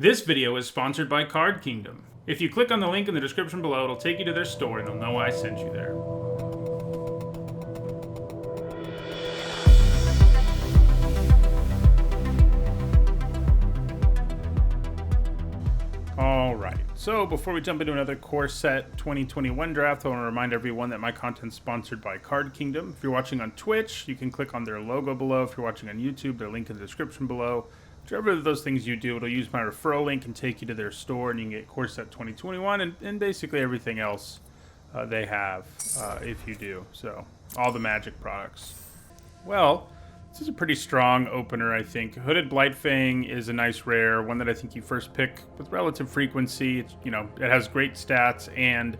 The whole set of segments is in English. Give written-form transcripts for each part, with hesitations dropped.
This video is sponsored by Card Kingdom. If you click on the link in the description below, it'll take you to their store and they'll know I sent you there. Alright, so before we jump into another core set 2021 draft, I want to remind everyone that my content's sponsored by Card Kingdom. If you're watching on Twitch, you can click on their logo below. If you're watching on YouTube, their link in the description below. Whichever of those things you do, it'll use my referral link and take you to their store, and you can get core set 2021 and basically everything else they have if you do. So, all the Magic products. Well, this is a pretty strong opener, I think. Hooded Blightfang is a nice rare, one that I think you first pick with relative frequency. It's, it has great stats, and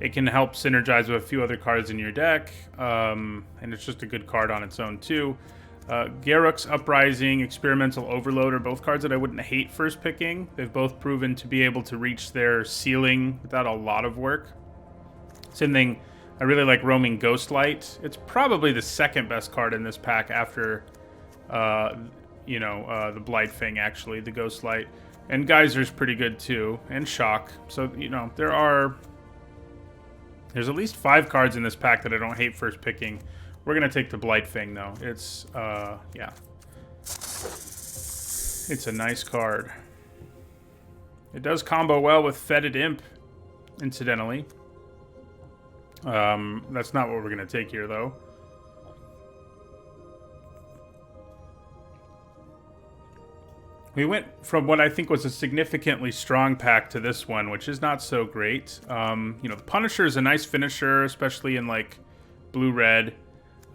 it can help synergize with a few other cards in your deck, and it's just a good card on its own, too. Garruk's Uprising, Experimental Overload are both cards that I wouldn't hate first picking. They've both proven to be able to reach their ceiling without a lot of work. Same thing, I really like Roaming Ghostlight. It's probably the second best card in this pack after, the Blightfang, actually, the Ghostlight. And Geyser's pretty good, too, and Shock. So, there's at least 5 cards in this pack that I don't hate first picking. We're going to take the Blightfang, though. It's, It's a nice card. It does combo well with Fetid Imp, incidentally. That's not what we're going to take here, though. We went from what I think was a significantly strong pack to this one, which is not so great. The Punisher is a nice finisher, especially in, like, blue-red.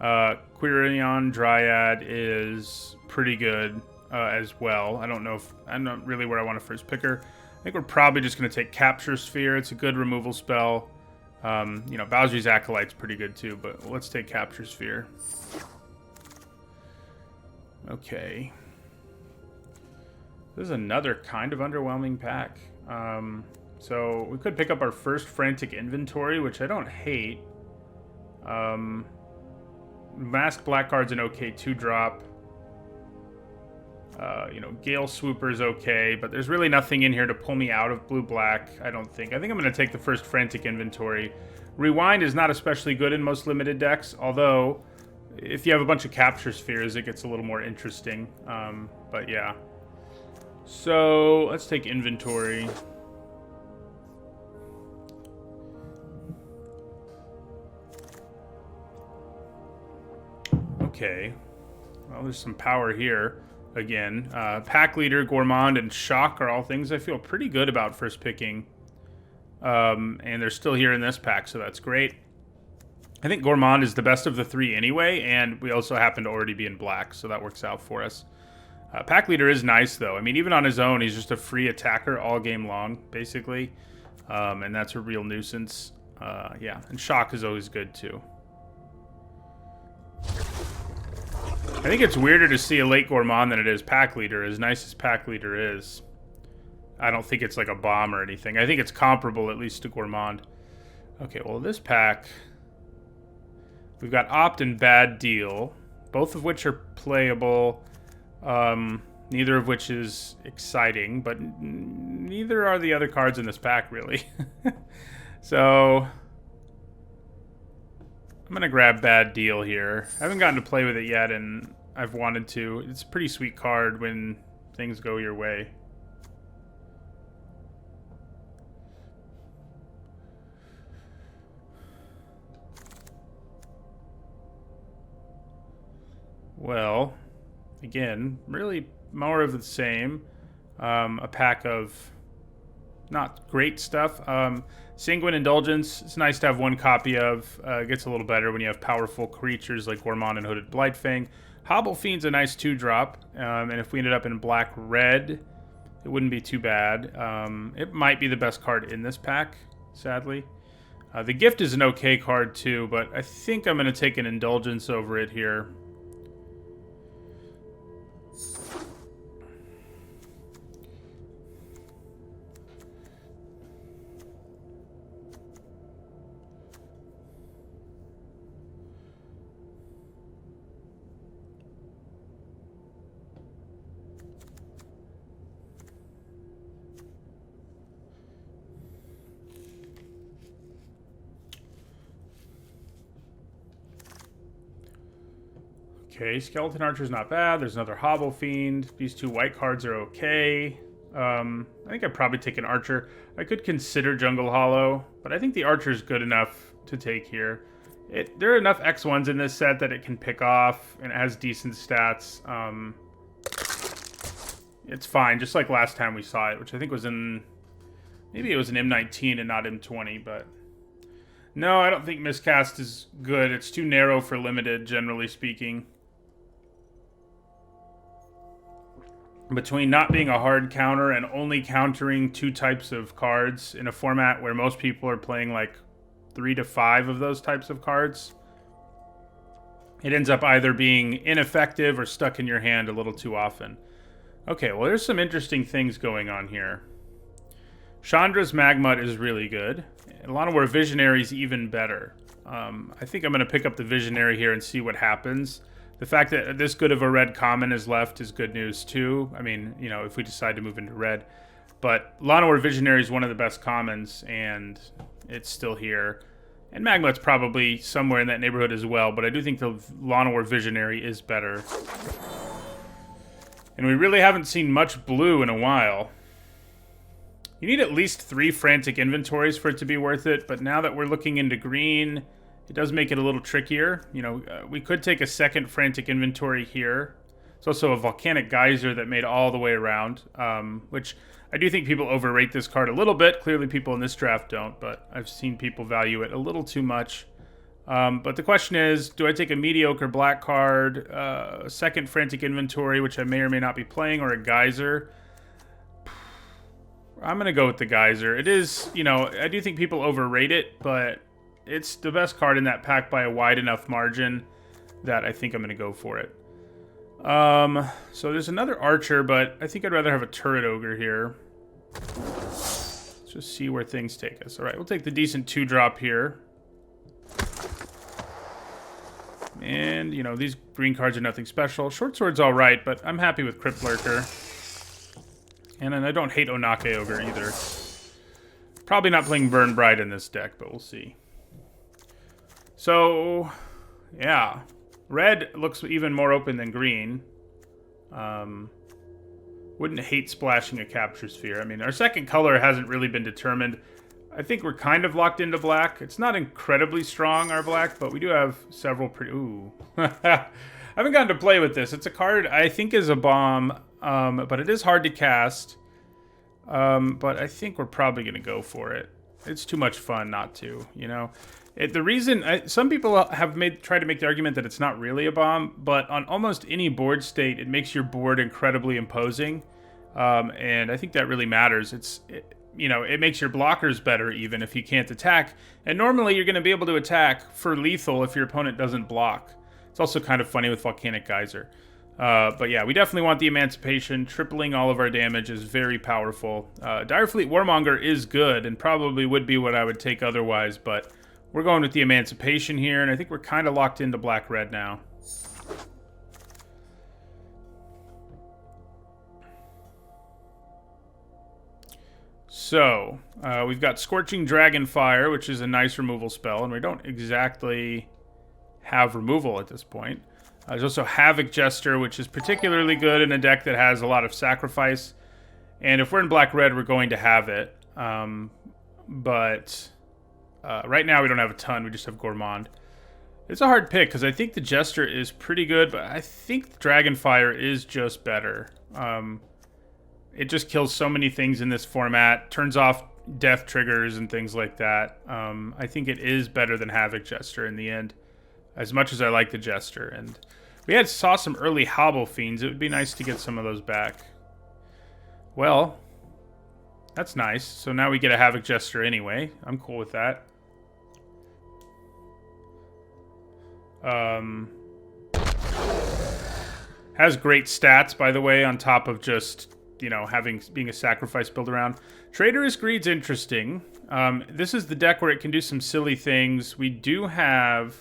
Quirion Dryad is pretty good as well. I'm not really where I want to first pick her. I think we're probably just going to take Capture Sphere. It's a good removal spell. Bowser's Acolyte's pretty good too, but let's take Capture Sphere. Okay. This is another kind of underwhelming pack. So we could pick up our first Frantic Inventory, which I don't hate. Masked Black Card's an okay 2-drop. Gale Swooper's okay, but there's really nothing in here to pull me out of blue-black, I don't think. I think I'm going to take the first Frantic Inventory. Rewind is not especially good in most limited decks, although if you have a bunch of Capture Spheres, it gets a little more interesting. But yeah. So, let's take Inventory. Okay. Well, there's some power here. Again, Pack Leader, Gourmand, and Shock are all things I feel pretty good about first picking. And they're still here in this pack, so that's great. I think Gourmand is the best of the 3 anyway, and we also happen to already be in black, so that works out for us. Pack Leader is nice, though. I mean, even on his own, he's just a free attacker all game long, basically. And that's a real nuisance. And Shock is always good, too. I think it's weirder to see a late Gourmand than it is Pack Leader, as nice as Pack Leader is. I don't think it's like a bomb or anything. I think it's comparable, at least, to Gourmand. Okay, well, this pack... We've got Opt and Bad Deal, both of which are playable. Neither of which is exciting, but neither are the other cards in this pack, really. So... I'm going to grab Bad Deal here. I haven't gotten to play with it yet, and I've wanted to. It's a pretty sweet card when things go your way. Well, again, really more of the same. A pack of not great stuff. Sanguine Indulgence, it's nice to have one copy of. It gets a little better when you have powerful creatures like Gourmand and Hooded Blightfang. Hobble Fiend's a nice 2-drop, and if we ended up in black-red, it wouldn't be too bad. It might be the best card in this pack, sadly. The Gift is an okay card too, but I think I'm going to take an Indulgence over it here. Okay, Skeleton Archer's not bad. There's another Hobble Fiend. These two white cards are okay. I think I'd probably take an Archer. I could consider Jungle Hollow, but I think the Archer's good enough to take here. There are enough X1s in this set that it can pick off, and it has decent stats. It's fine, just like last time we saw it, which I think was in... Maybe it was an M19 and not M20, but... No, I don't think Miscast is good. It's too narrow for limited, generally speaking. Between not being a hard counter and only countering 2 types of cards in a format where most people are playing like 3 to 5 of those types of cards, it ends up either being ineffective or stuck in your hand a little too often. Okay, well, there's some interesting things going on here. Chandra's Magmut is really good. Llanowar Visionary is even better. I think I'm going to pick up the Visionary here and see what happens. The fact that this good of a red common is left is good news too. I mean, you know, if we decide to move into red. But Llanowar Visionary is one of the best commons, and it's still here. And Magmut's probably somewhere in that neighborhood as well, but I do think the Llanowar Visionary is better. And we really haven't seen much blue in a while. You need at least 3 frantic inventories for it to be worth it, but now that we're looking into green, it does make it a little trickier. You know, we could take a second frantic inventory here. It's also a volcanic geyser that made all the way around, which I do think people overrate this card a little bit. Clearly people in this draft don't, but I've seen people value it a little too much. But the question is, do I take a mediocre black card, a second frantic inventory, which I may or may not be playing, or a geyser? I'm going to go with the geyser. It is, you know, I do think people overrate it, but it's the best card in that pack by a wide enough margin that I think I'm going to go for it. So there's another Archer, but I think I'd rather have a Turret Ogre here. Let's just see where things take us. All right, we'll take the decent 2-drop here. And, you know, these green cards are nothing special. Short Sword's all right, but I'm happy with Crypt Lurker. And then I don't hate Onake Ogre either. Probably not playing Burn Bright in this deck, but we'll see. So, yeah. Red looks even more open than green. Wouldn't hate splashing a Capture Sphere. I mean, our second color hasn't really been determined. I think we're kind of locked into black. It's not incredibly strong, our black, but we do have several pretty... Ooh. I haven't gotten to play with this. It's a card I think is a bomb, but it is hard to cast. But I think we're probably going to go for it. It's too much fun not to, you know? The reason... some people have tried to make the argument that it's not really a bomb, but on almost any board state, it makes your board incredibly imposing. And I think that really matters. You know, it makes your blockers better even if you can't attack. And normally you're going to be able to attack for lethal if your opponent doesn't block. It's also kind of funny with Volcanic Geyser. But yeah, we definitely want the Emancipation. Tripling all of our damage is very powerful. Direfleet Warmonger is good and probably would be what I would take otherwise, but we're going with the Emancipation here, and I think we're kind of locked into black-red now. So, we've got Scorching Dragonfire, which is a nice removal spell, and we don't exactly have removal at this point. There's also Havoc Jester, which is particularly good in a deck that has a lot of sacrifice. And if we're in black-red, we're going to have it. But right now we don't have a ton, we just have Gourmand. It's a hard pick, because I think the Jester is pretty good, but I think Dragonfire is just better. It just kills so many things in this format, turns off death triggers and things like that. I think it is better than Havoc Jester in the end, as much as I like the Jester. And we saw some early Hobble Fiends. It would be nice to get some of those back. Well, that's nice. So now we get a Havoc Jester anyway. I'm cool with that. Has great stats, by the way, on top of just, you know, being a sacrifice build around. Traitorous Greed's interesting. This is the deck where it can do some silly things. We do have...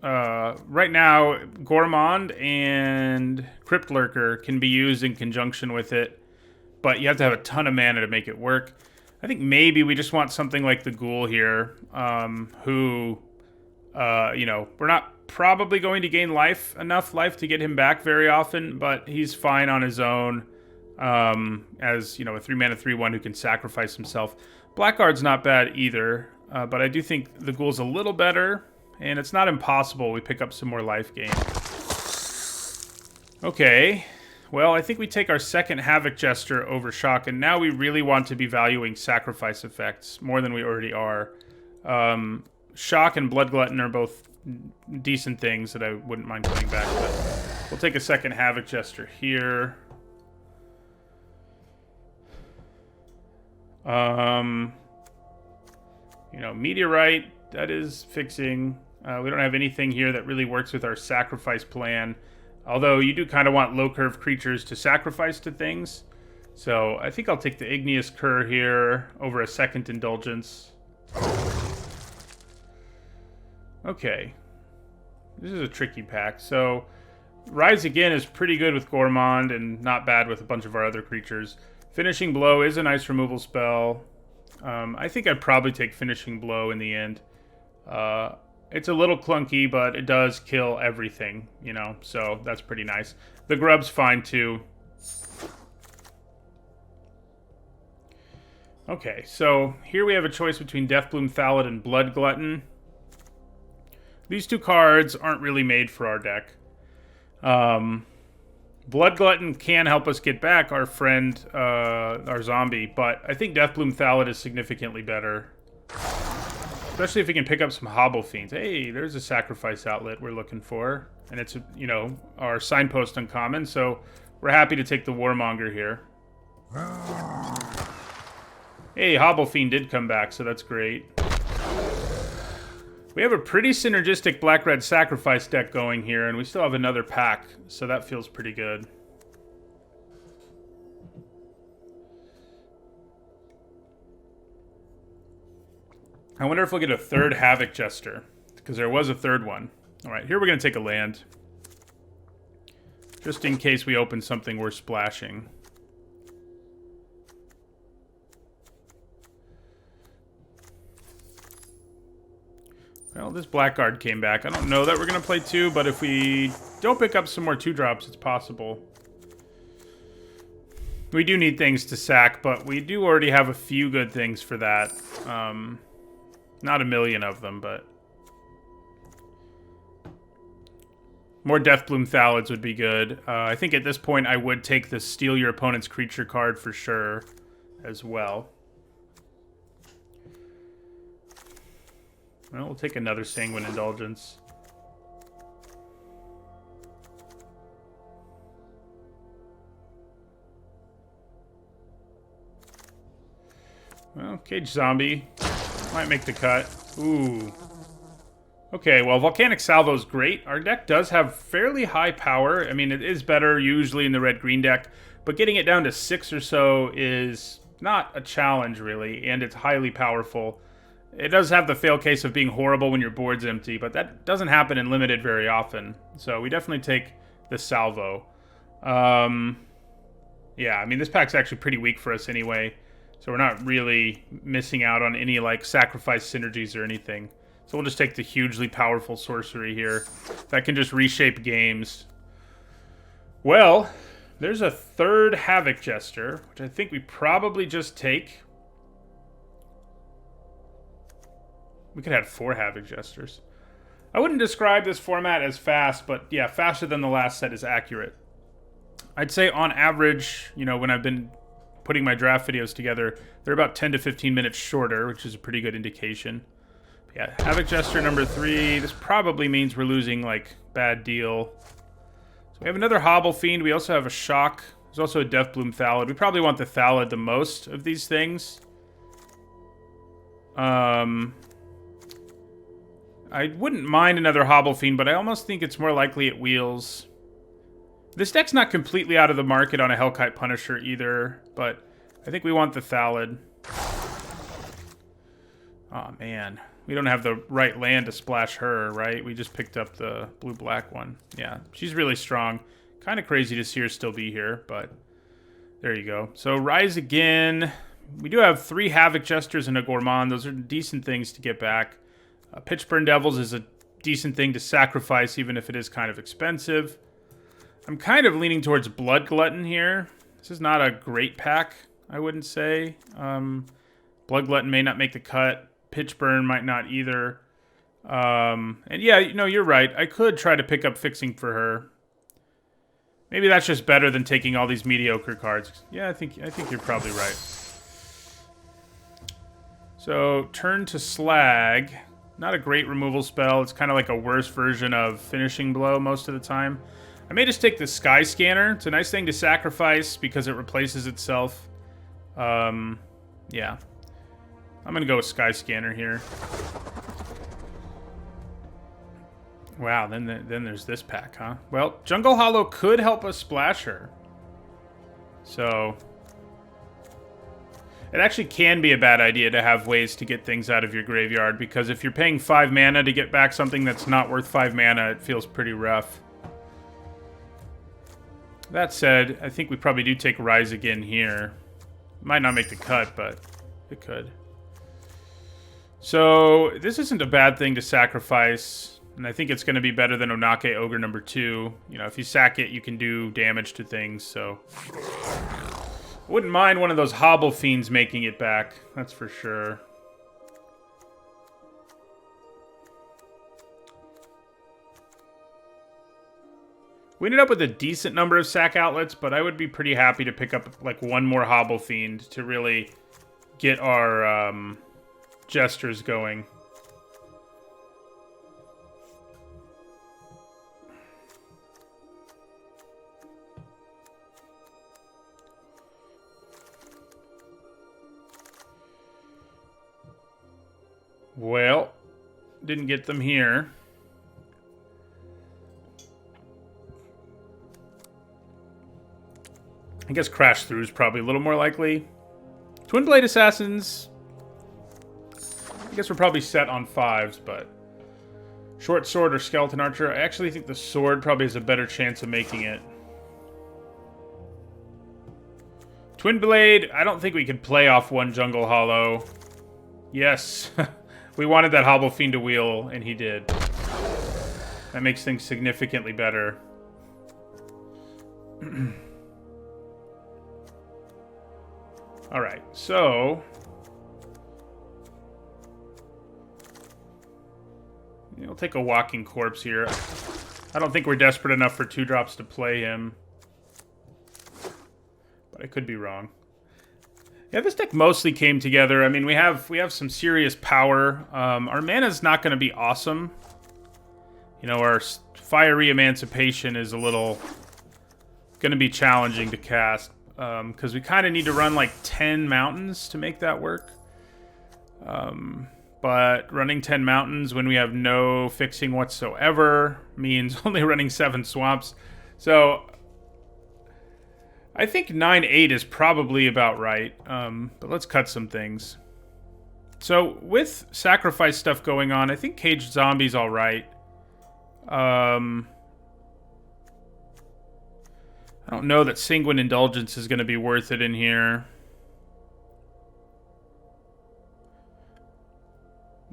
right now, Gourmand and Crypt Lurker can be used in conjunction with it, but you have to have a ton of mana to make it work. I think maybe we just want something like the Ghoul here, who You know, we're not probably going to gain enough life to get him back very often, but he's fine on his own. As, you know, a 3-mana 3/1 who can sacrifice himself. Blackguard's not bad either, but I do think the Ghoul's a little better, and it's not impossible we pick up some more life gain. Okay, well, I think we take our second Havoc Jester over Shock, and now we really want to be valuing sacrifice effects more than we already are. Shock and Blood Glutton are both decent things that I wouldn't mind putting back, but we'll take a second Havoc Jester here. You know, Meteorite, that is fixing. We don't have anything here that really works with our sacrifice plan. Although you do kind of want low curve creatures to sacrifice to things. So I think I'll take the Igneous Cur here over a second Indulgence. Okay. This is a tricky pack. So Rise Again is pretty good with Gourmand and not bad with a bunch of our other creatures. Finishing Blow is a nice removal spell. I think I'd probably take Finishing Blow in the end. It's a little clunky, but it does kill everything, you know, so that's pretty nice. The Grub's fine too. Okay, so here we have a choice between Deathbloom Thallid and Blood Glutton. These two cards aren't really made for our deck. Blood Glutton can help us get back our friend, our zombie, but I think Deathbloom Thallid is significantly better. Especially if we can pick up some Hobble Fiends. Hey, there's a sacrifice outlet we're looking for. And it's, you know, our signpost uncommon, so we're happy to take the Warmonger here. Hey, Hobble Fiend did come back, so that's great. We have a pretty synergistic black-red sacrifice deck going here, and we still have another pack, so that feels pretty good. I wonder if we'll get a third Havoc Jester, because there was a third one. Alright, here we're going to take a land. Just in case we open something worth splashing. Well, this Blackguard came back. I don't know that we're going to play 2, but if we don't pick up some more 2-drops, it's possible. We do need things to sack, but we do already have a few good things for that. Not a million of them, but more Deathbloom Thallids would be good. I think at this point I would take the Steal Your Opponent's Creature card for sure as well. Well, we'll take another Sanguine Indulgence. Well, Cage Zombie might make the cut. Ooh. Okay, well, Volcanic Salvo is great. Our deck does have fairly high power. I mean, it is better usually in the red-green deck, but getting it down to 6 or so is not a challenge, really, and it's highly powerful. It does have the fail case of being horrible when your board's empty, but that doesn't happen in Limited very often. So we definitely take the Salvo. Yeah, I mean, this pack's actually pretty weak for us anyway. So we're not really missing out on any, like, sacrifice synergies or anything. So we'll just take the hugely powerful sorcery here. That can just reshape games. Well, there's a third Havoc Jester, which I think we probably just take. We could have 4 Havoc Jesters. I wouldn't describe this format as fast, but yeah, faster than the last set is accurate. I'd say on average, you know, when I've been putting my draft videos together, they're about 10 to 15 minutes shorter, which is a pretty good indication. But yeah, Havoc Jester number 3. This probably means we're losing, like, bad deal. So we have another Hobble Fiend. We also have a Shock. There's also a Deathbloom Thallid. We probably want the Thallid the most of these things. I wouldn't mind another Hobble Fiend, but I almost think it's more likely it wheels. This deck's not completely out of the market on a Hellkite Punisher either, but I think we want the Thallid. Oh man, we don't have the right land to splash her, right? We just picked up the blue-black one. Yeah, she's really strong. Kind of crazy to see her still be here, but there you go. So Rise Again. We do have 3 Havoc Jesters and a Gourmand. Those are decent things to get back. Pitchburn Devils is a decent thing to sacrifice, even if it is kind of expensive. I'm kind of leaning towards Blood Glutton here. This is not a great pack, I wouldn't say. Blood Glutton may not make the cut. Pitch Burn might not either. And yeah, you know, you're right. I could try to pick up Fixing for her. Maybe that's just better than taking all these mediocre cards. Yeah, I think you're probably right. So, Turn to Slag. Not a great removal spell. It's kind of like a worse version of Finishing Blow most of the time. I may just take the Sky Scanner. It's a nice thing to sacrifice because it replaces itself. Yeah. I'm going to go with Sky Scanner here. Wow, then there's this pack, huh? Well, Jungle Hollow could help us splash her. So, it actually can be a bad idea to have ways to get things out of your graveyard, because if you're paying 5 mana to get back something that's not worth 5 mana, it feels pretty rough. That said, I think we probably do take Rise Again here. Might not make the cut, but it could. So, this isn't a bad thing to sacrifice. And I think it's going to be better than Onake Ogre number 2. You know, if you sack it, you can do damage to things, so... I wouldn't mind one of those Hobble Fiends making it back, that's for sure. We ended up with a decent number of sack outlets, but I would be pretty happy to pick up, like, one more Hobble Fiend to really get our, gestures going. Well, didn't get them here. I guess Crash Through is probably a little more likely. Twin Blade Assassins. I guess we're probably set on 5s, but... Short Sword or Skeleton Archer. I actually think the Sword probably has a better chance of making it. Twin Blade, I don't think we could play off one Jungle Hollow. Yes. We wanted that Hobble Fiend to wheel, and he did. That makes things significantly better. Alright, so... we'll take a Walking Corpse here. I don't think we're desperate enough for 2-drops to play him. But I could be wrong. Yeah, this deck mostly came together. I mean, we have some serious power. Our mana's not going to be awesome. You know, our Fiery Emancipation is a little going to be challenging to cast. Because we kind of need to run like 10 mountains to make that work. But running 10 mountains when we have no fixing whatsoever means only running 7 swamps. So... I think 9-8 is probably about right, but let's cut some things. So, with sacrifice stuff going on, I think Caged Zombie's alright. I don't know that Sanguine Indulgence is going to be worth it in here.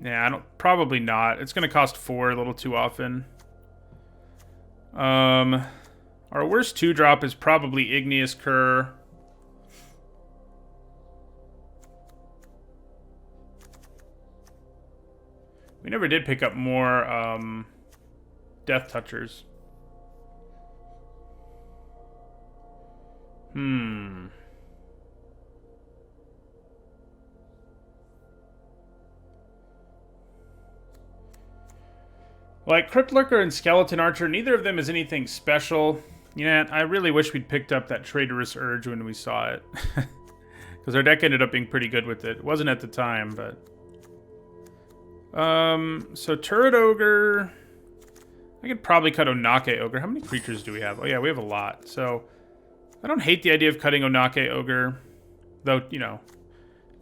Yeah, probably not. It's going to cost 4 a little too often. Our worst 2-drop is probably Igneous Cur. We never did pick up more Death Touchers. Like Crypt Lurker and Skeleton Archer, neither of them is anything special. Yeah, I really wish we'd picked up that Traitorous Urge when we saw it. Because our deck ended up being pretty good with it. It wasn't at the time, but... so Turret Ogre... I could probably cut Onake Ogre. How many creatures do we have? Oh yeah, we have a lot. So, I don't hate the idea of cutting Onake Ogre. Though, you know,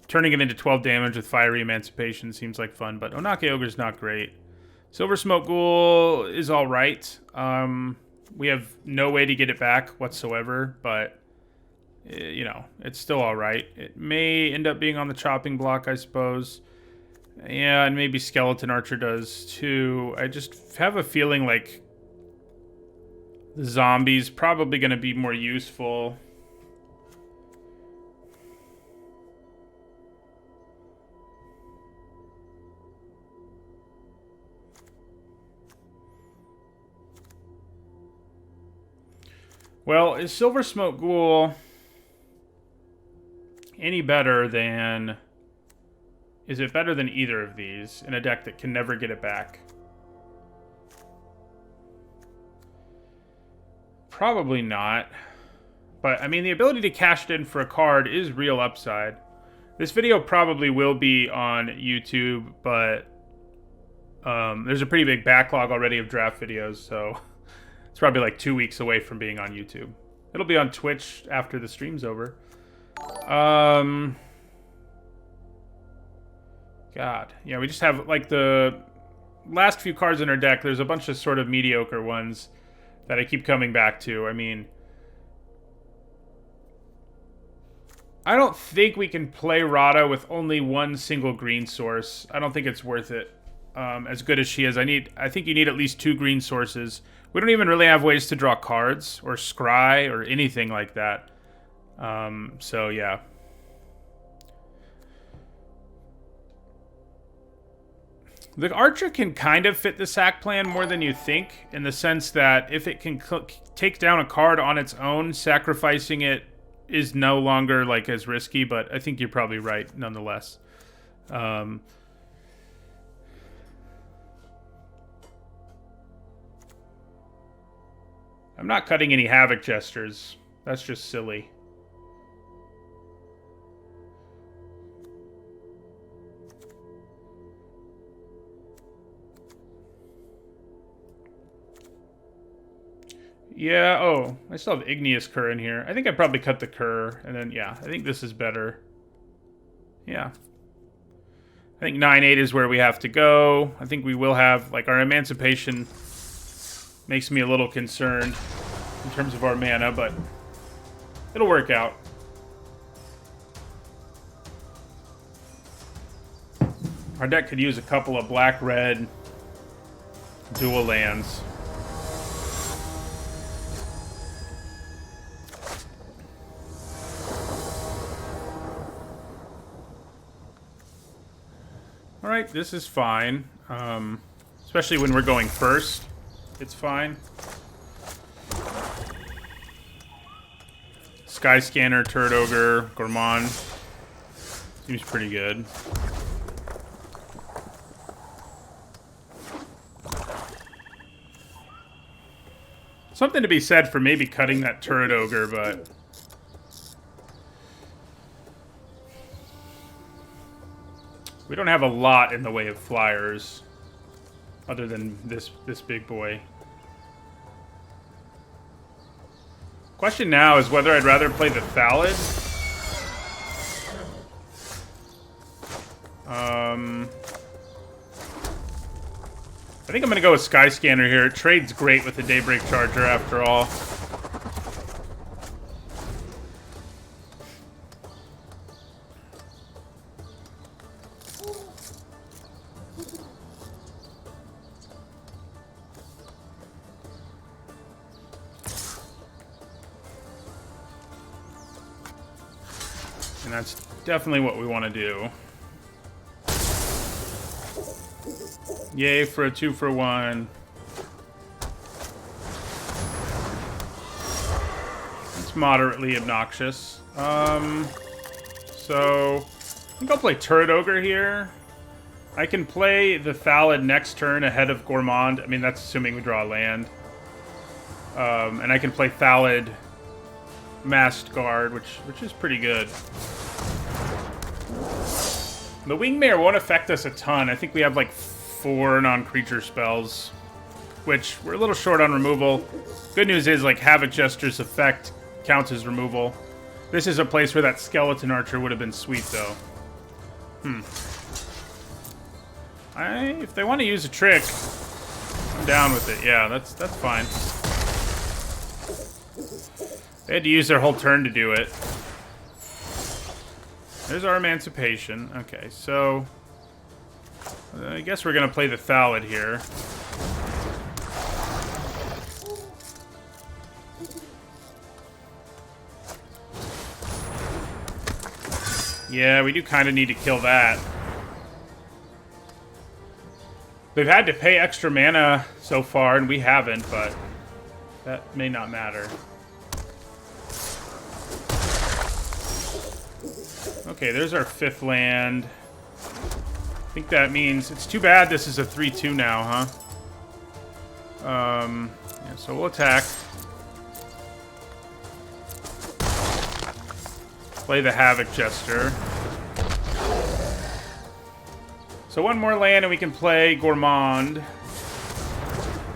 turning it into 12 damage with Fiery Emancipation seems like fun. But Onake Ogre's not great. Silver Smoke Ghoul is alright. We have no way to get it back whatsoever, but, you know, it's still alright. It may end up being on the chopping block, I suppose. Yeah, and maybe Skeleton Archer does too. I just have a feeling like the zombie's probably going to be more useful. Well, is Silver Smoke Ghoul any better than... Is it better than either of these in a deck that can never get it back? Probably not. But, I mean, the ability to cash it in for a card is real upside. This video probably will be on YouTube, but there's a pretty big backlog already of draft videos, so it's probably like 2 weeks away from being on YouTube. It'll be on Twitch after the stream's over. God. Yeah, we just have, like, the last few cards in our deck. There's a bunch of sort of mediocre ones that I keep coming back to. I mean, I don't think we can play Rada with only one single green source. I don't think it's worth it. As good as she is, I think you need at least 2 green sources. We don't even really have ways to draw cards or scry or anything like that. So yeah. The Archer can kind of fit the sack plan more than you think, in the sense that if it can take down a card on its own, sacrificing it is no longer like as risky, but I think you're probably right nonetheless. I'm not cutting any Havoc Jesters. That's just silly. Yeah, oh, I still have Igneous Cur in here. I think I'd probably cut the Cur, and then, yeah, I think this is better. Yeah. I think 9-8 is where we have to go. I think we will have, like, our Emancipation makes me a little concerned in terms of our mana, but it'll work out. Our deck could use a couple of black-red dual lands. Alright, this is fine. Especially when we're going first. It's fine. Sky Scanner, Turd Ogre, Gourmand. Seems pretty good. Something to be said for maybe cutting that Turret Ogre, but... we don't have a lot in the way of flyers, other than this big boy. Question now is whether I'd rather play the Thallid. I think I'm going to go with Sky Scanner here. It trades great with the Daybreak Charger after all. And that's definitely what we want to do. Yay for a 2-for-1. It's moderately obnoxious. So I think I'll play Turret Ogre here. I can play the Thallid next turn ahead of Gourmand. I mean, that's assuming we draw a land. And I can play Thallid Masked Guard, which is pretty good. The Wingmare won't affect us a ton. I think we have like 4 non-creature spells, which we're a little short on removal. Good news is, like, Havoc Jester's effect counts as removal. This is a place where that Skeleton Archer would have been sweet, though. If they want to use a trick, I'm down with it. Yeah, that's fine. They had to use their whole turn to do it. There's our Emancipation. Okay, so I guess we're going to play the Thallid here. Yeah, we do kind of need to kill that. They've had to pay extra mana so far, and we haven't, but that may not matter. Okay, there's our 5th land. I think that means... It's too bad this is a 3-2 now, huh? Yeah, so we'll attack. Play the Havoc Jester. So one more land and we can play Gourmand.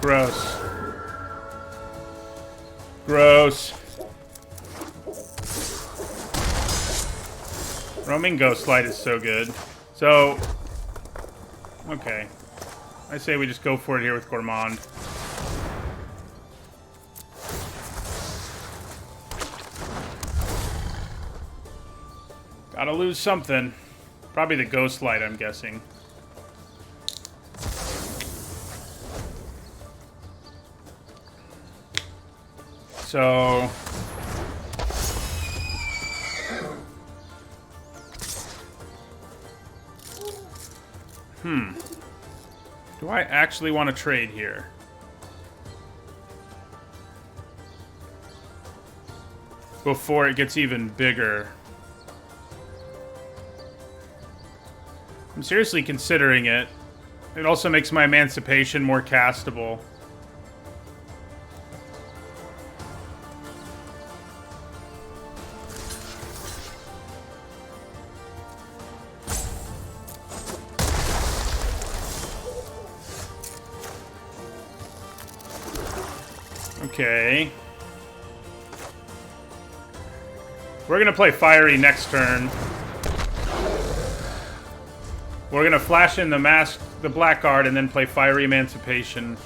Gross. Gross. Roaming Ghostlight is so good. So, okay. I say we just go for it here with Gourmand. Gotta lose something. Probably the Ghostlight, I'm guessing. So... Do I actually want to trade here? Before it gets even bigger. I'm seriously considering it. It also makes my Emancipation more castable. Okay. We're gonna play Fiery next turn. We're gonna flash in the Blackguard, and then play Fiery Emancipation. I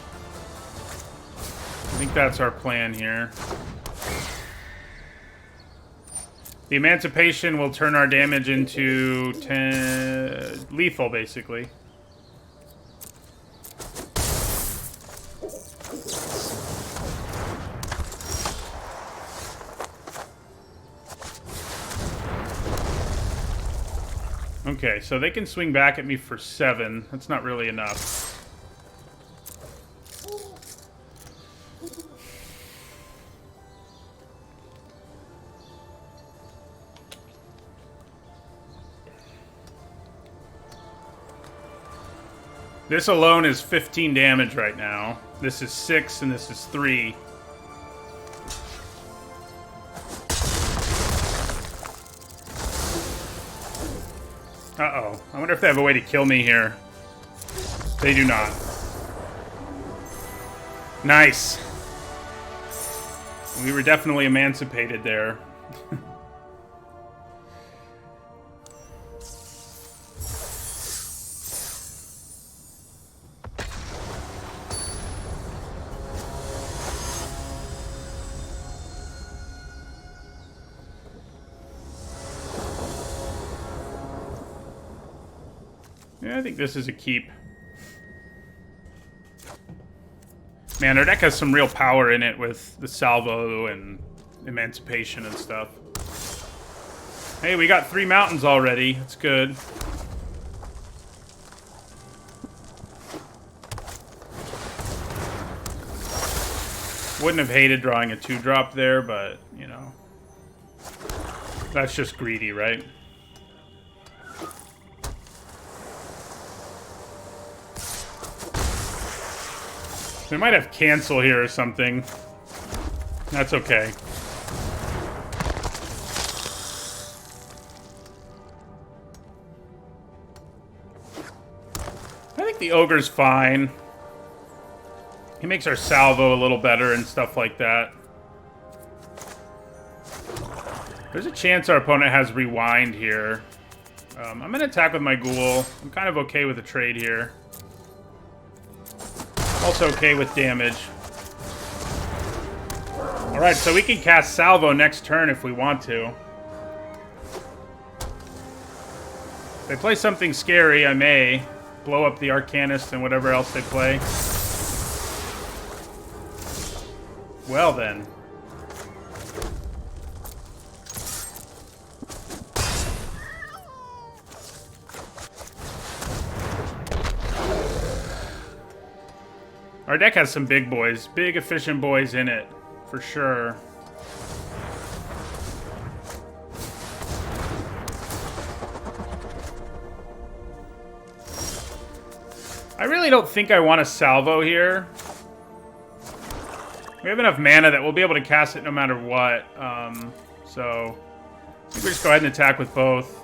think that's our plan here. The Emancipation will turn our damage into lethal, basically. Okay, so they can swing back at me for 7. That's not really enough. This alone is 15 damage right now. This is 6 and this is 3. Uh-oh. I wonder if they have a way to kill me here. They do not. Nice. We were definitely emancipated there. Yeah, I think this is a keep. Man, our deck has some real power in it with the Salvo and Emancipation and stuff. Hey, we got 3 mountains already. That's good. Wouldn't have hated drawing a 2-drop there, but, you know. That's just greedy, right? We might have cancel here or something. That's okay. I think the Ogre's fine. He makes our Salvo a little better and stuff like that. There's a chance our opponent has Rewind here. I'm going to attack with my Ghoul. I'm kind of okay with a trade here. Also okay with damage. Alright, so we can cast Salvo next turn if we want to. If they play something scary, I may. blow up the Arcanist and whatever else they play. Well then. Our deck has some big boys. Big, efficient boys in it. For sure. I really don't think I want a salvo here. We have enough mana that we'll be able to cast it no matter what. So I think we just go ahead and attack with both.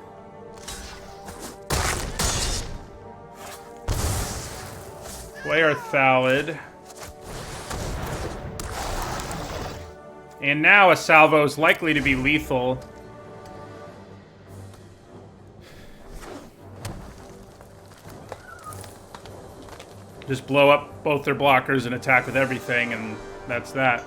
Play our Thallid. And now a salvo is likely to be lethal. Just blow up both their blockers and attack with everything, and that's that.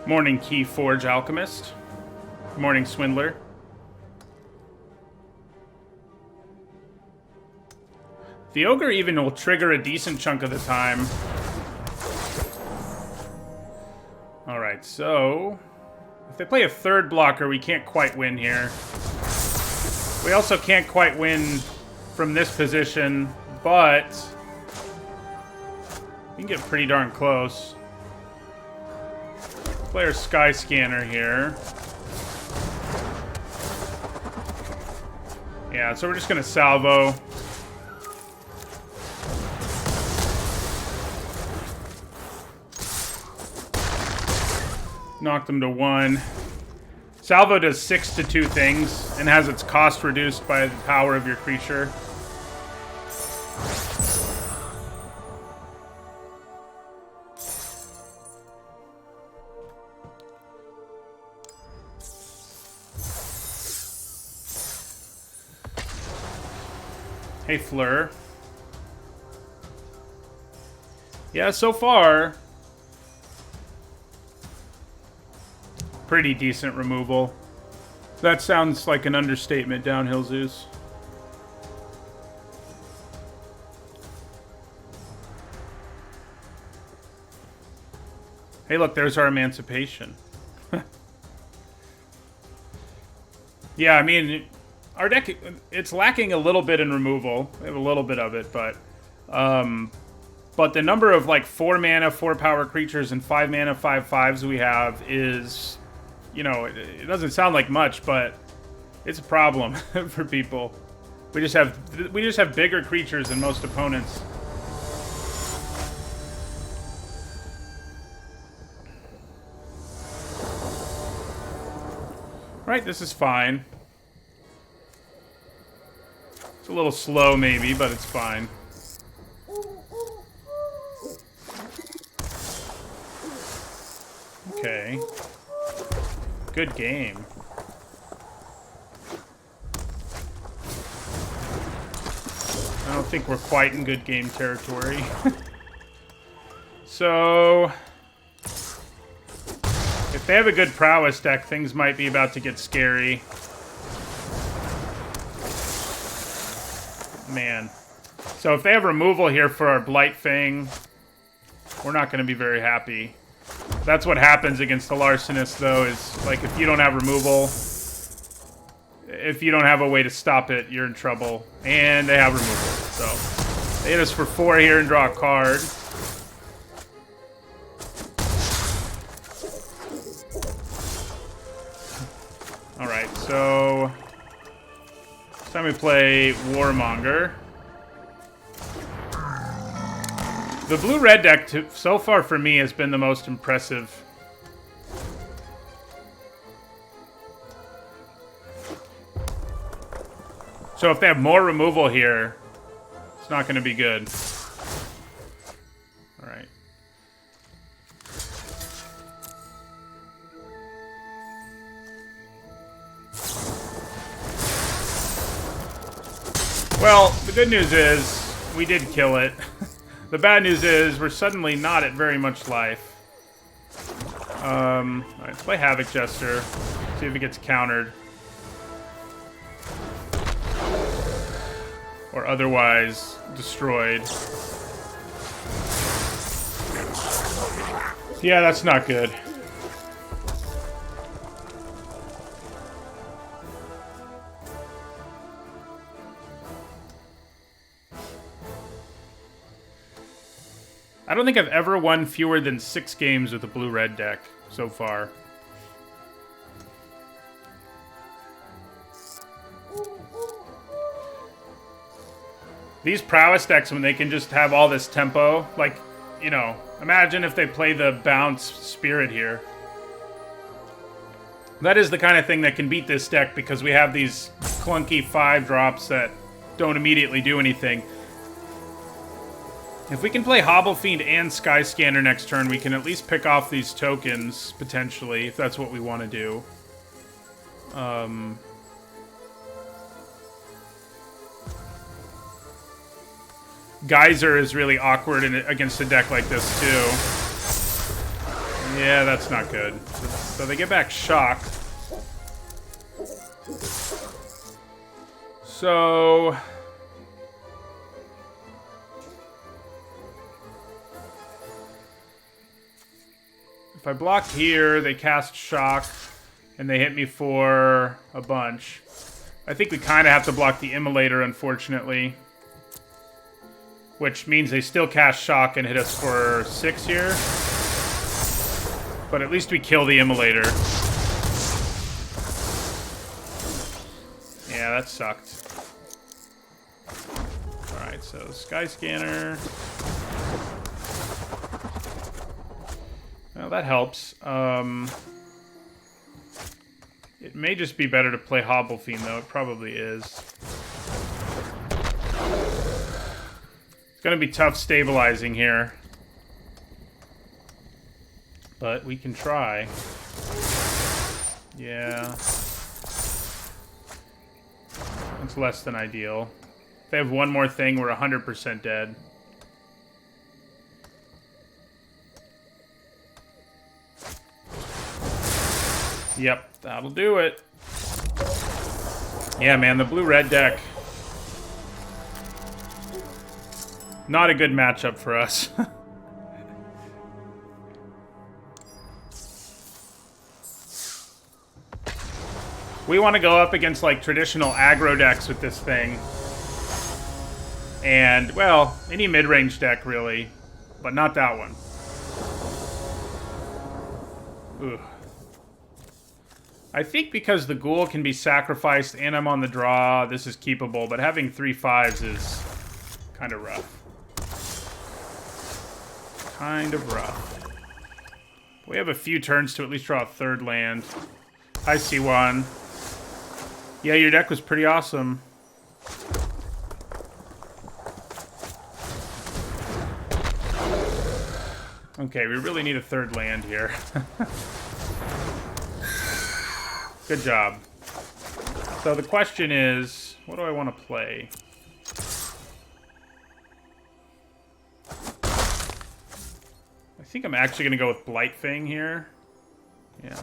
Morning, Key Forge Alchemist. Morning, Swindler. The Ogre even will trigger a decent chunk of the time. Alright, so if they play a third blocker, we can't quite win here. We also can't quite win from this position, but we can get pretty darn close. Play our Sky Scanner here. Yeah, so we're just gonna salvo. Knock them to 1. Salvo does 6 to 2 things and has its cost reduced by the power of your creature. Hey, Fleur. Yeah, so far, pretty decent removal. That sounds like an understatement, Downhill Zeus. Hey, look, there's our Emancipation. Yeah, I mean, our deck, it's lacking a little bit in removal. We have a little bit of it, but the number of, like, 4 mana, 4 power creatures and 5 mana, 5/5s we have is, you know, it doesn't sound like much, but it's a problem for people. We just have bigger creatures than most opponents. Right, this is fine. It's a little slow maybe, but it's fine. Okay. Good game. I don't think we're quite in good game territory. So, if they have a good prowess deck, things might be about to get scary. Man. So if they have removal here for our Blightfang, we're not going to be very happy. That's what happens against the Larcenist, though, is, like, if you don't have removal, if you don't have a way to stop it, you're in trouble. And they have removal, so they hit us for 4 here and draw a card. Alright, so this time we play Warmonger. The blue-red deck, so far for me, has been the most impressive. So if they have more removal here, it's not going to be good. Alright. Well, the good news is we did kill it. The bad news is we're suddenly not at very much life. Alright, let's play Havoc Jester. See if it gets countered. Or otherwise destroyed. Yeah, that's not good. I don't think I've ever won fewer than 6 games with a blue-red deck so far. These prowess decks, when they can just have all this tempo, like, you know, imagine if they play the bounce spirit here. That is the kind of thing that can beat this deck because we have these clunky 5-drops that don't immediately do anything. If we can play Hobble Fiend and Sky Scanner next turn, we can at least pick off these tokens, potentially, if that's what we want to do. Geyser is really awkward against a deck like this, too. Yeah, that's not good. So they get back Shock. So... if I block here, they cast Shock, and they hit me for a bunch. I think we kind of have to block the Immolator, unfortunately. Which means they still cast Shock and hit us for 6 here. But at least we kill the Immolator. Yeah, that sucked. Alright, so Sky Scanner. Well, that helps. It may just be better to play Hobble Fiend, though. It probably is. It's going to be tough stabilizing here. But we can try. Yeah. It's less than ideal. If they have one more thing, we're 100% dead. Yep, that'll do it. Yeah, man, the blue-red deck. Not a good matchup for us. We want to go up against, like, traditional aggro decks with this thing. And, well, any mid-range deck, really. But not that one. Ugh. I think because the Ghoul can be sacrificed and I'm on the draw, this is keepable. But having 3 5s is kind of rough. Kind of rough. We have a few turns to at least draw a 3rd land. Hi, C1. Yeah, your deck was pretty awesome. Okay, we really need a 3rd land here. Good job. So the question is, what do I want to play? I think I'm actually going to go with Blightfang here. Yeah.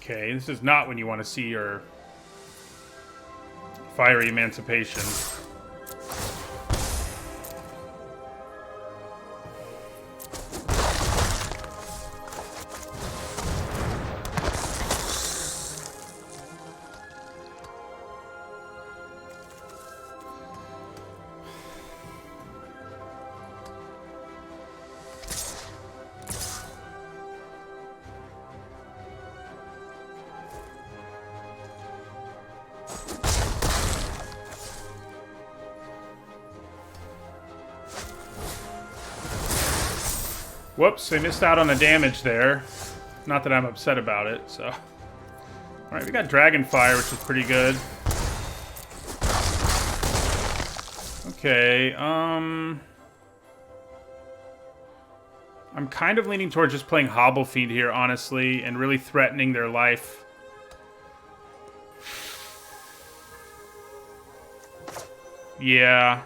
Okay, this is not when you want to see your Fiery Emancipation. Whoops, I missed out on the damage there. Not that I'm upset about it, so... Alright, we got Dragonfire, which is pretty good. Okay, I'm kind of leaning towards just playing Hobble Fiend here, honestly, and really threatening their life. Yeah.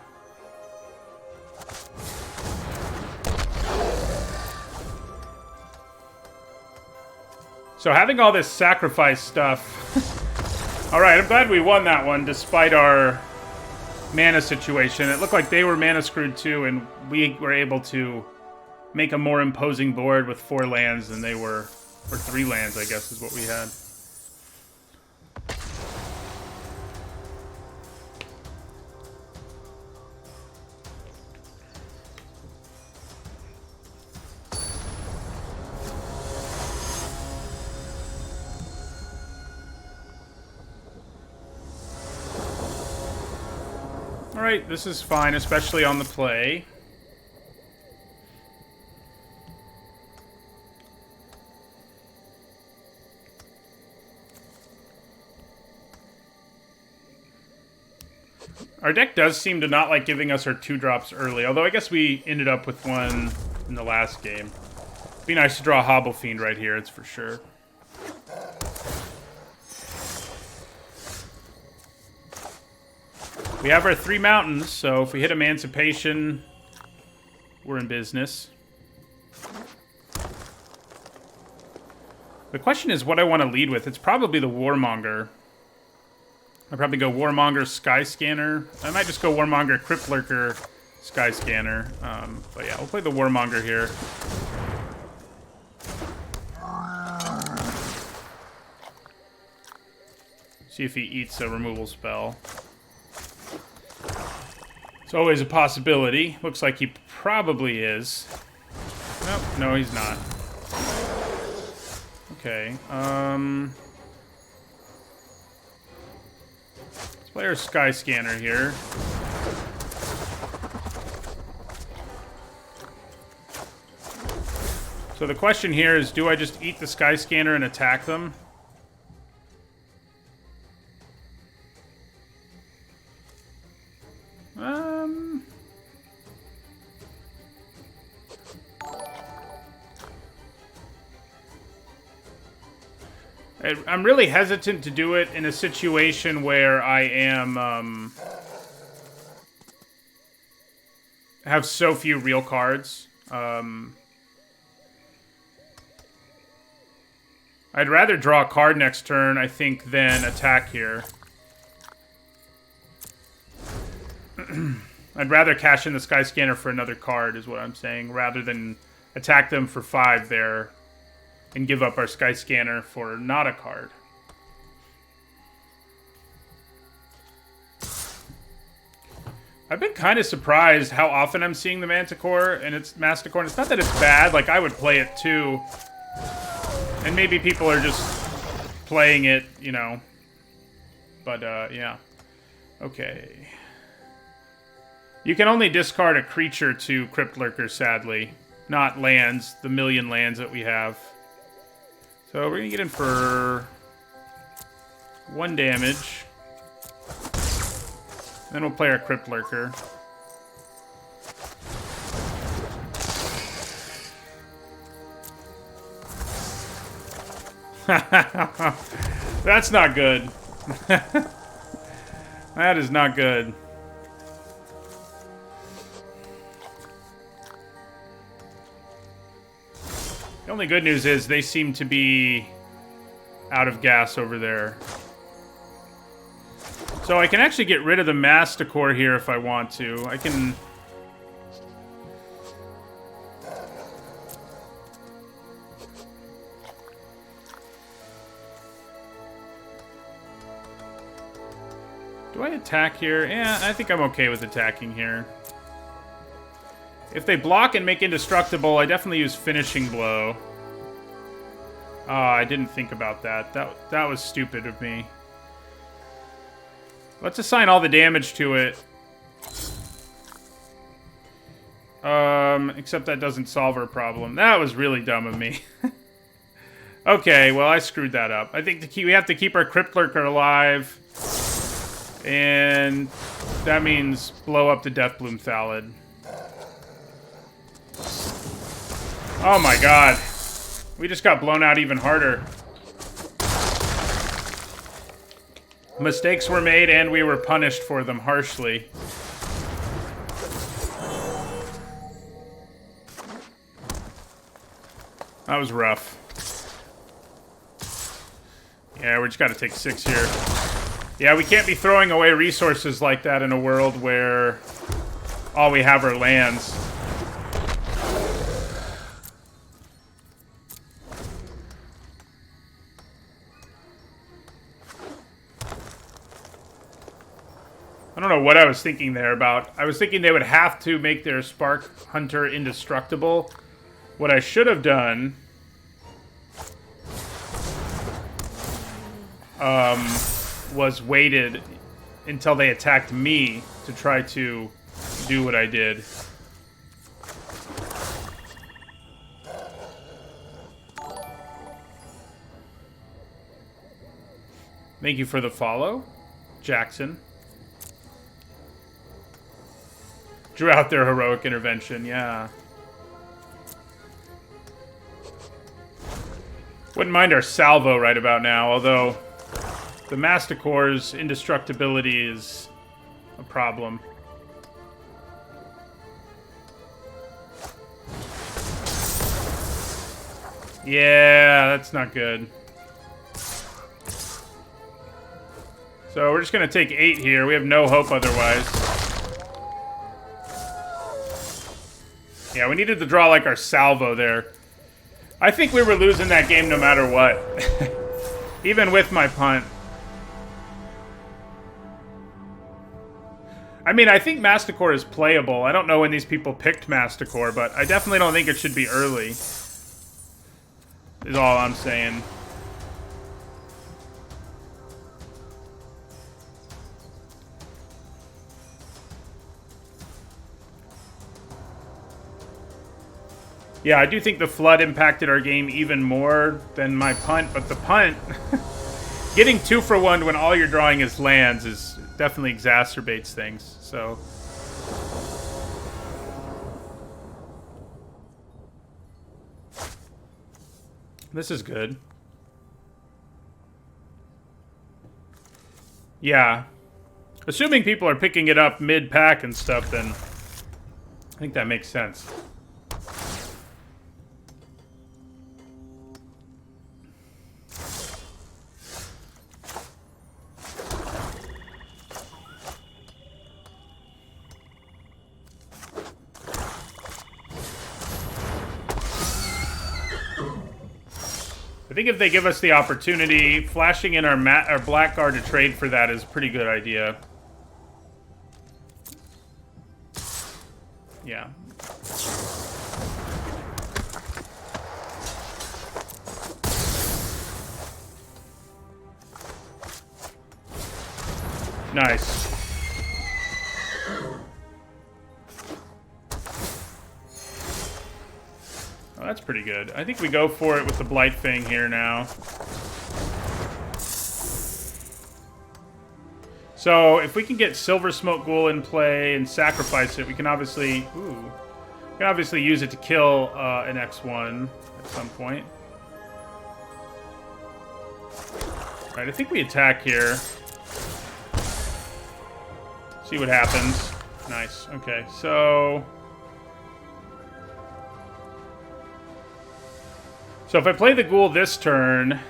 So having all this sacrifice stuff... Alright, I'm glad we won that one, despite our mana situation. It looked like they were mana screwed too, and we were able to make a more imposing board with 4 lands than they were. Or 3 lands, I guess, is what we had. Alright, this is fine, especially on the play. Our deck does seem to not like giving us our 2-drops early, although I guess we ended up with one in the last game. It'd be nice to draw a Hobble Fiend right here, it's for sure. We have our 3 mountains, so if we hit Emancipation, we're in business. The question is what I want to lead with. It's probably the Warmonger. I'd probably go Warmonger, Skyscanner. I might just go Warmonger, Cryptlurker, Skyscanner. But yeah, we'll play the Warmonger here. See if he eats a removal spell. It's always a possibility. Looks like he probably is. Nope, no, he's not. Okay, let's play our Skyscanner here. So the question here is, do I just eat the Skyscanner and attack them? I'm really hesitant to do it in a situation where I am, have so few real cards. I'd rather draw a card next turn, I think, than attack here. I'd rather cash in the Skyscanner for another card, is what I'm saying, rather than attack them for 5 there and give up our Skyscanner for not a card. I've been kind of surprised how often I'm seeing the Manticore and its Masticore. And it's not that it's bad, like I would play it too. And maybe people are just playing it, you know. But, yeah. Okay. You can only discard a creature to Cryptlurker, sadly. Not lands, the million lands that we have. So we're gonna get in for 1 damage. Then we'll play our Cryptlurker. That's not good. That is not good. The only good news is they seem to be out of gas over there. So I can actually get rid of the Masticore here if I want to. I can... Do I attack here? Yeah, I think I'm okay with attacking here. If they block and make indestructible, I definitely use Finishing Blow. Oh, I didn't think about that. That was stupid of me. Let's assign all the damage to it. Except that doesn't solve our problem. That was really dumb of me. Okay, well, I screwed that up. I think we have to keep our Crypt Lurker alive. And that means blow up the Deathbloom Thallid. Oh my god. We just got blown out even harder. Mistakes were made and we were punished for them harshly. That was rough. Yeah, we just got to take 6 here. Yeah, we can't be throwing away resources like that in a world where all we have are lands. I don't know what I was thinking there about. I was thinking they would have to make their Spark Hunter indestructible. What I should have done was waited until they attacked me to try to do what I did. Thank you for the follow, Jackson. Drew out their heroic intervention, yeah. Wouldn't mind our salvo right about now, although the Masticore's indestructibility is a problem. Yeah, that's not good. So we're just going to take 8 here. We have no hope otherwise. Yeah, we needed to draw like our salvo there. I think we were losing that game no matter what. Even with my punt. I mean, I think Masticore is playable. I don't know when these people picked Masticore, but I definitely don't think it should be early. Is all I'm saying. Yeah, I do think the flood impacted our game even more than my punt, but the punt, getting 2 for 1 when all you're drawing is lands is definitely exacerbates things, so. This is good. Yeah. Assuming people are picking it up mid-pack and stuff, then I think that makes sense. I think if they give us the opportunity, flashing in our Blackguard to trade for that is a pretty good idea. Yeah. Nice. Oh, that's pretty good. I think we go for it with the Blightfang here now. So, if we can get Silver Smoke Ghoul in play and sacrifice it, we can obviously... Ooh. We can obviously use it to kill an X1 at some point. Alright, I think we attack here. See what happens. Nice. Okay, so... So if I play the Ghoul this turn,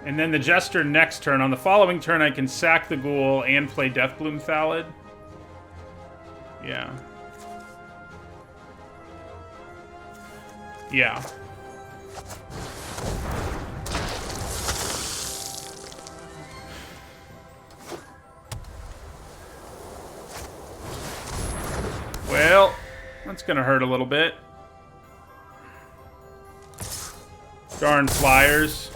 and then the Jester next turn, on the following turn I can sack the Ghoul and play Deathbloom Thallid. Yeah. Yeah. Well, that's gonna hurt a little bit. Darn flyers.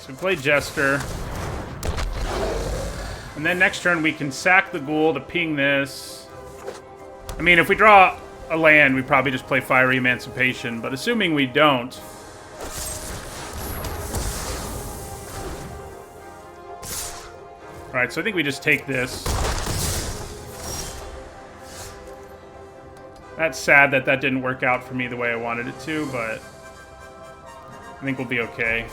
so we play Jester. And then next turn we can sack the Ghoul to ping this. I mean, if we draw a land, we probably just play Fiery Emancipation, but assuming we don't... Alright, so I think we just take this. That's sad that that didn't work out for me the way I wanted it to, but I think we'll be okay.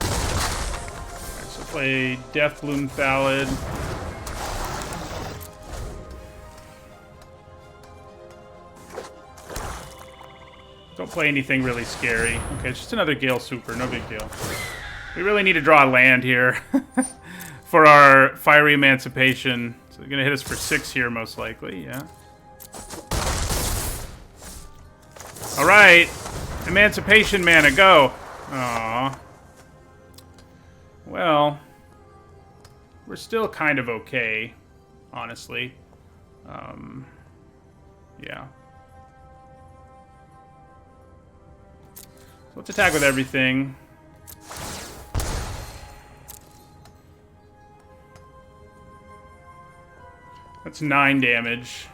Alright, so play Deathbloom Thallid. Don't play anything really scary. Okay, it's just another Gale Super, no big deal. We really need to draw a land here for our Fiery Emancipation. So they're gonna hit us for 6 here, most likely, yeah. Alright, Emancipation mana, go! Aww. Well, we're still kind of okay, honestly. Yeah. So let's attack with everything. That's 9 damage.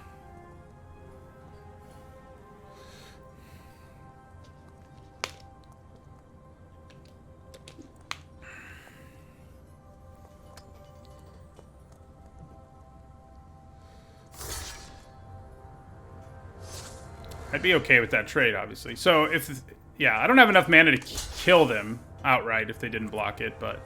I'd be okay with that trade, obviously. So if... Yeah, I don't have enough mana to kill them outright if they didn't block it, but...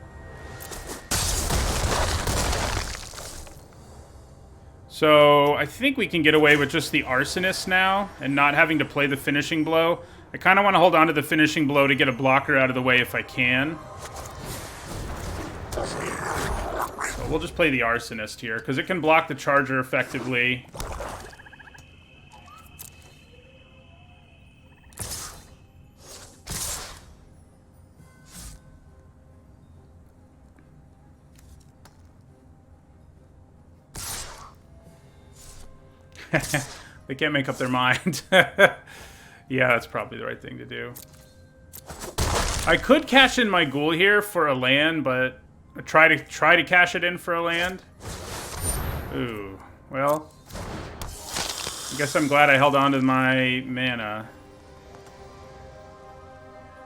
So, I think we can get away with just the Arsonist now, and not having to play the Finishing Blow. I kind of want to hold on to the Finishing Blow to get a blocker out of the way if I can. So we'll just play the Arsonist here, because it can block the Charger effectively. They can't make up their mind. Yeah, that's probably the right thing to do. I could cash in my Ghoul here for a land, but try to cash it in for a land. Ooh, well, I guess I'm glad I held on to my mana.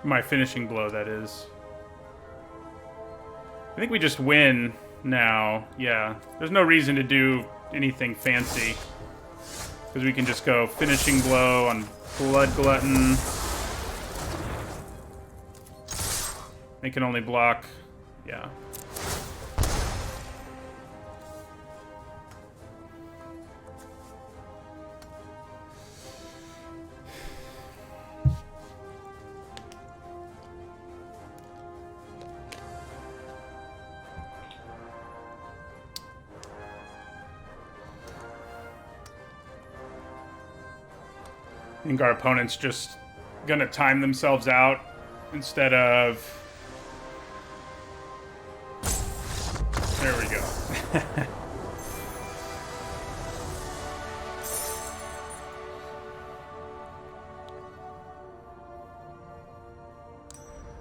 My Finishing Blow, that is. I think we just win now. Yeah, there's no reason to do anything fancy. Because we can just go Finishing Blow on Blood Glutton. They can only block, yeah. I think our opponent's just gonna time themselves out instead of... There we go.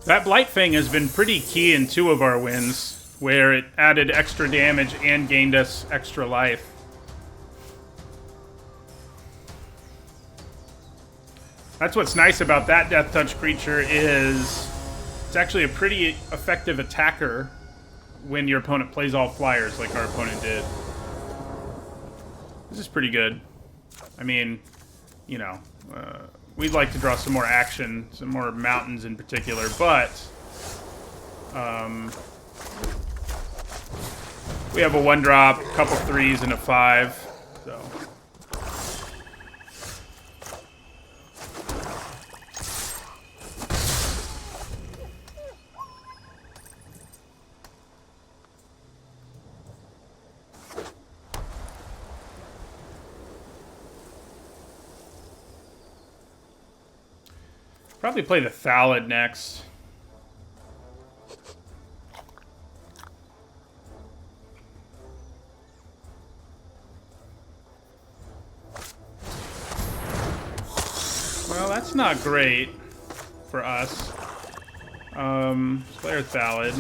That Blightfang has been pretty key in 2 of our wins, where it added extra damage and gained us extra life. That's what's nice about that Death Touch creature is it's actually a pretty effective attacker when your opponent plays all flyers like our opponent did. This is pretty good. I mean, you know, we'd like to draw some more action, some more mountains in particular, but we have a 1-drop, a couple 3s, and a 5, so... Probably play the Thallid next. Well, that's not great. for us. Play Earth Ballad.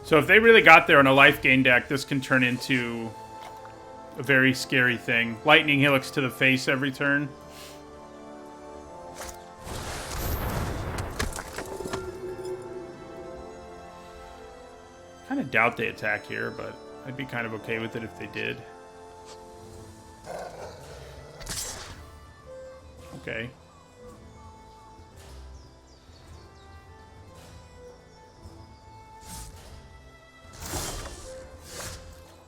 So if they really got there on a life gain deck, this can turn into a very scary thing. Lightning Helix to the face every turn. Kind of doubt they attack here, but I'd be kind of okay with it if they did. Okay.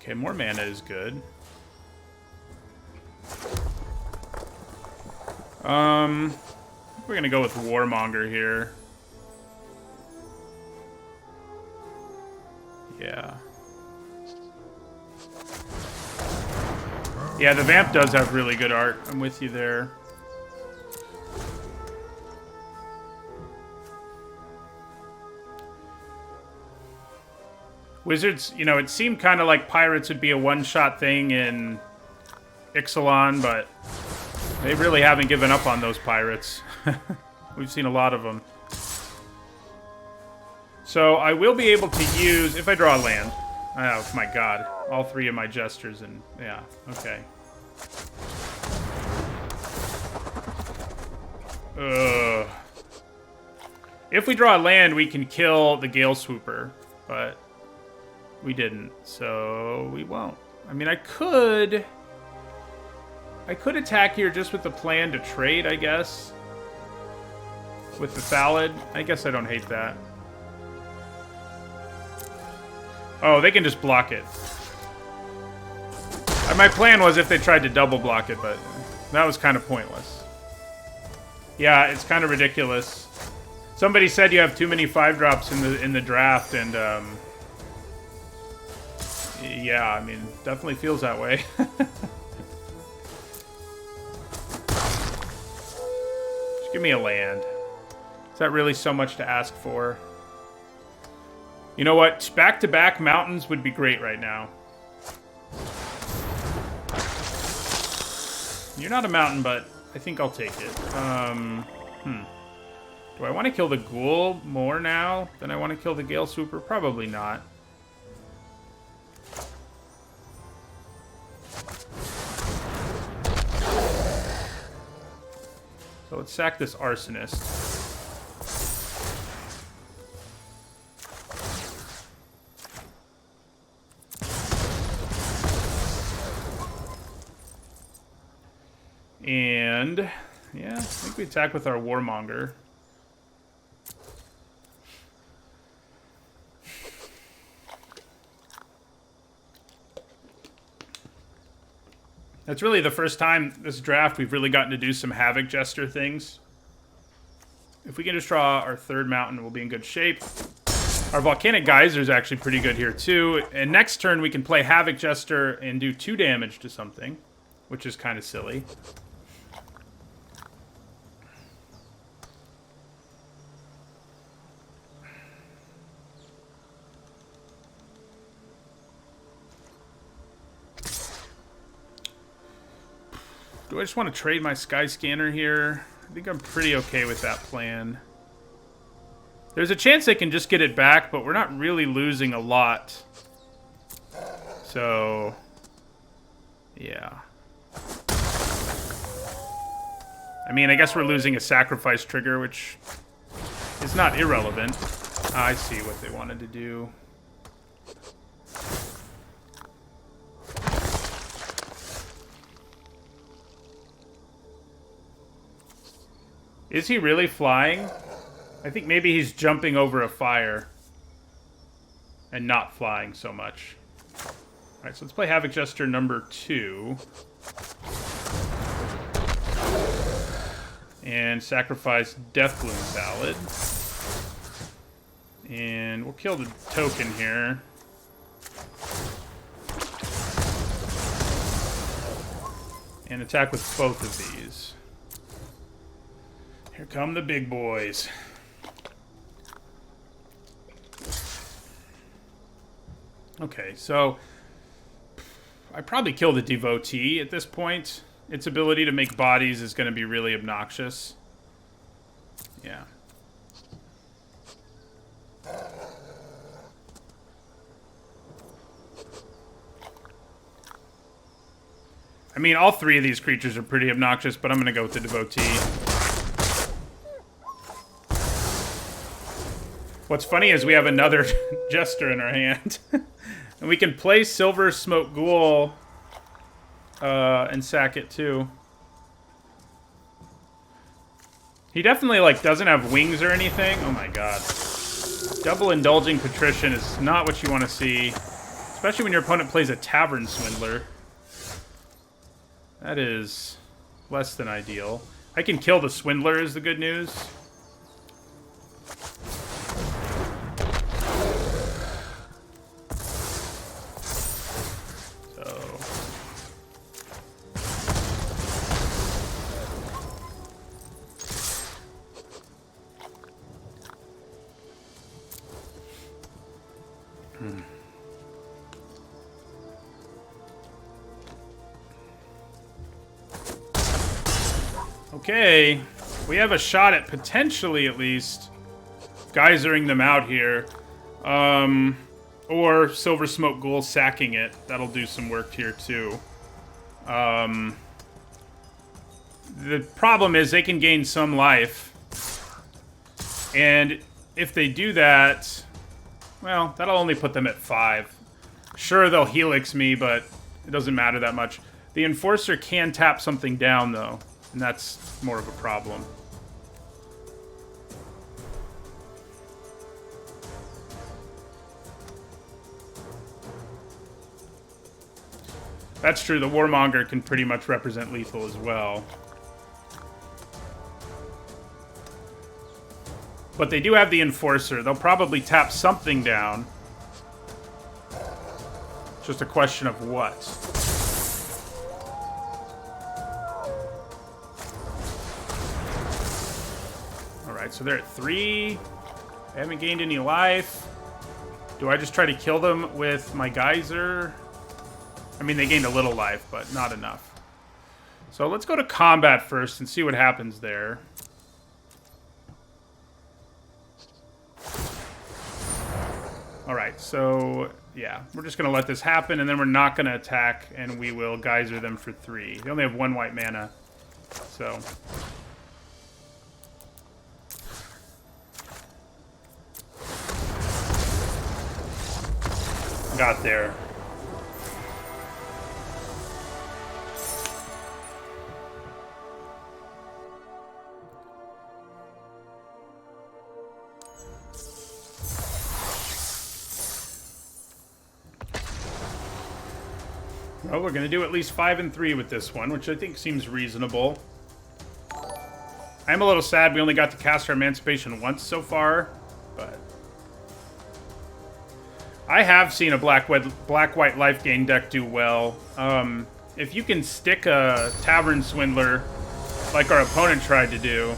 Okay, more mana is good. We're gonna go with Warmonger here. Yeah. Yeah, the Vamp does have really good art. I'm with you there. Wizards, you know, it seemed kind of like Pirates would be a one-shot thing in Ixalan, but they really haven't given up on those Pirates. We've seen a lot of them. So I will be able to use, if I draw a land. Oh my god, all three of my Jesters and, yeah, okay. If we draw a land, we can kill the Gale Swooper, but we didn't, so we won't. I mean, I could attack here just with the plan to trade, I guess. With the Thallid. I guess I don't hate that. Oh, they can just block it. My plan was if they tried to double block it, but that was kind of pointless. Yeah, it's kind of ridiculous. Somebody said you have too many 5-drops in the draft, and yeah, I mean, definitely feels that way. Just give me a land. Is that really so much to ask for? You know what? Back-to-back mountains would be great right now. You're not a mountain, but I think I'll take it. Do I want to kill the Ghoul more now than I want to kill the Gale Swooper? Probably not. So let's sack this Arsonist. And, yeah, I think we attack with our Warmonger. That's really the first time this draft we've really gotten to do some Havoc Jester things. If we can just draw our third mountain, we'll be in good shape. Our Volcanic Geyser is actually pretty good here too. And next turn we can play Havoc Jester and do 2 damage to something, which is kind of silly. Do I just want to trade my Sky Scanner here? I think I'm pretty okay with that plan. There's a chance they can just get it back, but we're not really losing a lot. So, yeah. I mean, I guess we're losing a sacrifice trigger, which is not irrelevant. I see what they wanted to do. Is he really flying? I think maybe he's jumping over a fire and not flying so much. All right, so let's play Havoc Jester number 2. And sacrifice Deathbloom Ballad. And we'll kill the token here. And attack with both of these. Here come the big boys. Okay, so I probably kill the Devotee at this point. Its ability to make bodies is going to be really obnoxious. Yeah. I mean, all three of these creatures are pretty obnoxious, but I'm going to go with the Devotee. What's funny is we have another Jester in our hand. And we can play Silver Smoke Ghoul and sack it too. He definitely, like, doesn't have wings or anything. Oh my god. Double Indulging Patrician is not what you want to see. Especially when your opponent plays a Tavern Swindler. That is less than ideal. I can kill the Swindler is the good news. So... Okay, we have a shot at potentially, at least, geysering them out here. Or Silver Smoke Ghoul sacking it. That'll do some work here, too. The problem is they can gain some life. And if they do that, well, that'll only put them at 5. Sure, they'll Helix me, but it doesn't matter that much. The Enforcer can tap something down, though. And that's more of a problem. That's true, the Warmonger can pretty much represent lethal as well. But they do have the Enforcer. They'll probably tap something down. It's just a question of what. So they're at 3. They haven't gained any life. Do I just try to kill them with my Geyser? I mean, they gained a little life, but not enough. So let's go to combat first and see what happens there. Alright, so yeah, we're just going to let this happen, and then we're not going to attack, and we will Geyser them for 3. They only have 1 white mana, so... Got there. Well, we're going to do at least 5 and 3 with this one, which I think seems reasonable. I'm a little sad we only got to cast our Emancipation once so far, but... I have seen a black-white life gain deck do well. If you can stick a Tavern Swindler, like our opponent tried to do,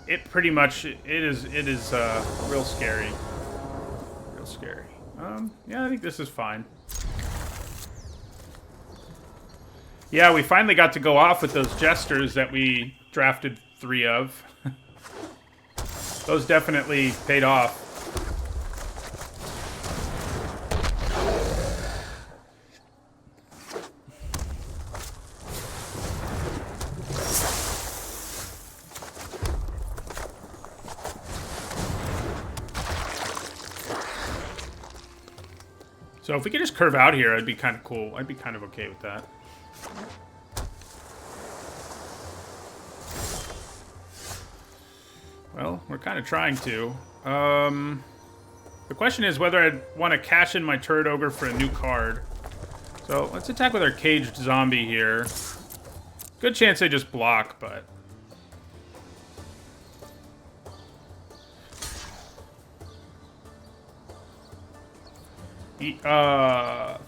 it pretty much is real scary. Real scary. Yeah, I think this is fine. Yeah, we finally got to go off with those Jesters that we drafted 3 of. Those definitely paid off. So if we could just curve out here, I'd be kind of cool. I'd be kind of okay with that. Well, we're kind of trying to. The question is whether I'd want to cash in my Turret Ogre for a new card. So let's attack with our Caged Zombie here. Good chance they just block, but...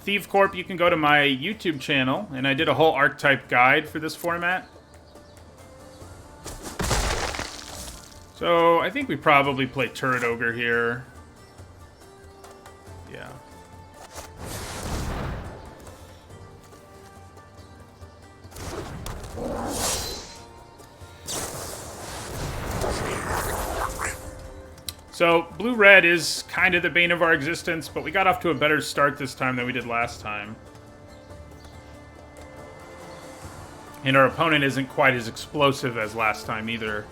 Thief Corp, you can go to my YouTube channel, and I did a whole archetype guide for this format. So I think we probably play Turret Ogre here. Yeah. So, blue-red is kind of the bane of our existence, but we got off to a better start this time than we did last time. And our opponent isn't quite as explosive as last time either.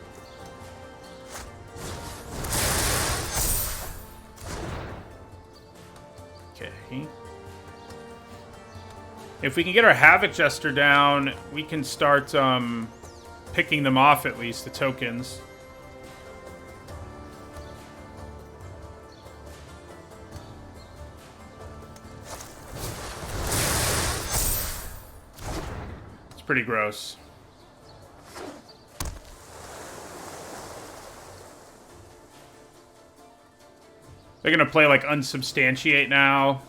Okay. If we can get our Havoc Jester down, we can start picking them off at least, the tokens. Pretty gross. They're gonna play like unsubstantiate now.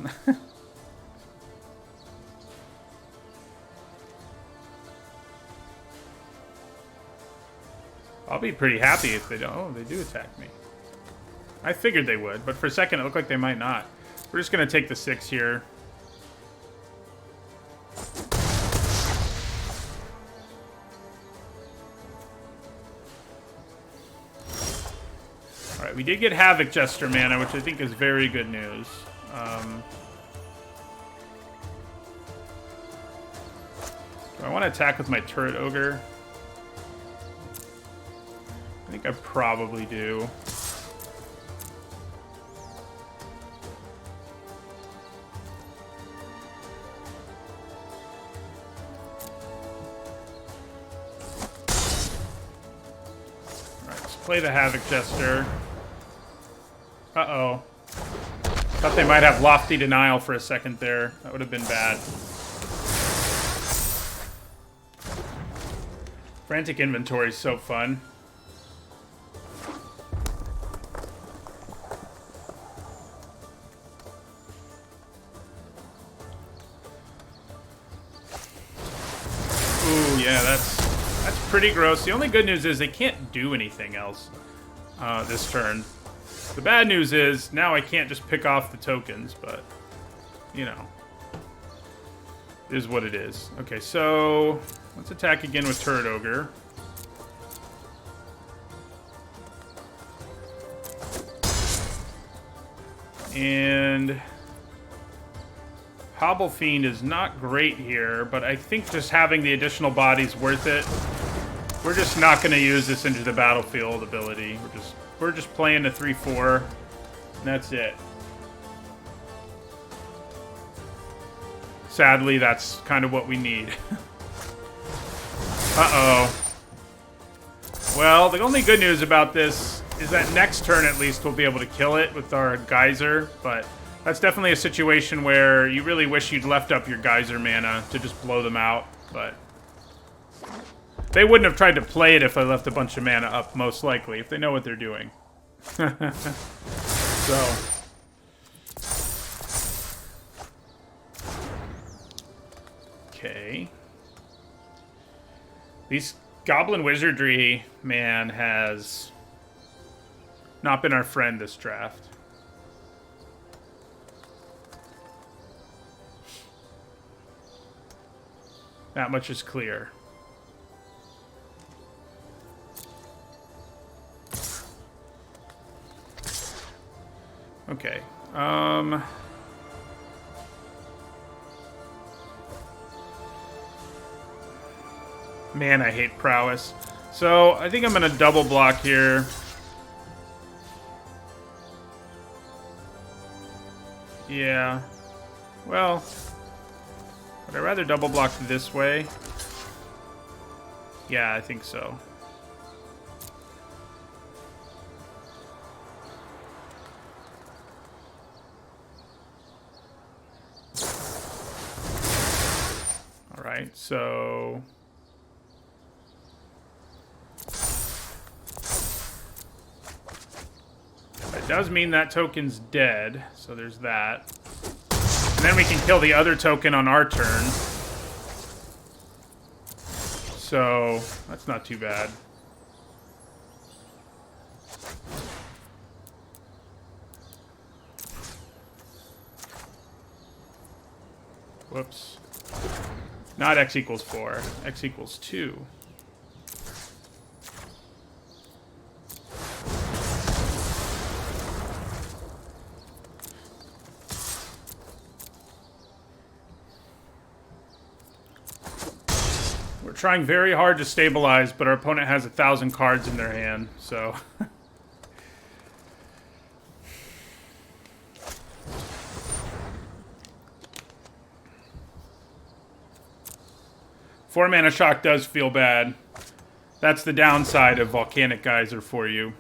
I'll be pretty happy if they don't. Oh, they do attack me. I figured they would, but for a second it looked like they might not. We're just gonna take the 6 here. Alright, we did get Havoc Jester mana, which I think is very good news. Do I want to attack with my Turret Ogre? I think I probably do. Alright, let's play the Havoc Jester. Uh-oh. Thought they might have Lofty Denial for a second there. That would have been bad. Frantic Inventory is so fun. Ooh, yeah, that's pretty gross. The only good news is they can't do anything else this turn. The bad news is, now I can't just pick off the tokens, but, you know, it is what it is. Okay, so let's attack again with Turret Ogre. And Hobble Fiend is not great here, but I think just having the additional body's worth it. We're just not going to use this into the battlefield ability. We're just playing a 3/4, and that's it. Sadly, that's kind of what we need. Uh-oh. Well, the only good news about this is that next turn, at least, we'll be able to kill it with our Geyser, but that's definitely a situation where you really wish you'd left up your Geyser mana to just blow them out, but they wouldn't have tried to play it if I left a bunch of mana up, most likely, if they know what they're doing. So. Okay. These Goblin Wizardry, man, has not been our friend this draft. That much is clear. Okay. Man, I hate prowess. So, I think I'm going to double block here. Yeah. Well, would I rather double block this way? Yeah, I think so. Alright, so it does mean that token's dead, so there's that. And then we can kill the other token on our turn. So, that's not too bad. Whoops. Not x equals 4. X equals 2. We're trying very hard to stabilize, but our opponent has 1,000 cards in their hand, so... 4-mana shock does feel bad. That's the downside of Volcanic Geyser for you.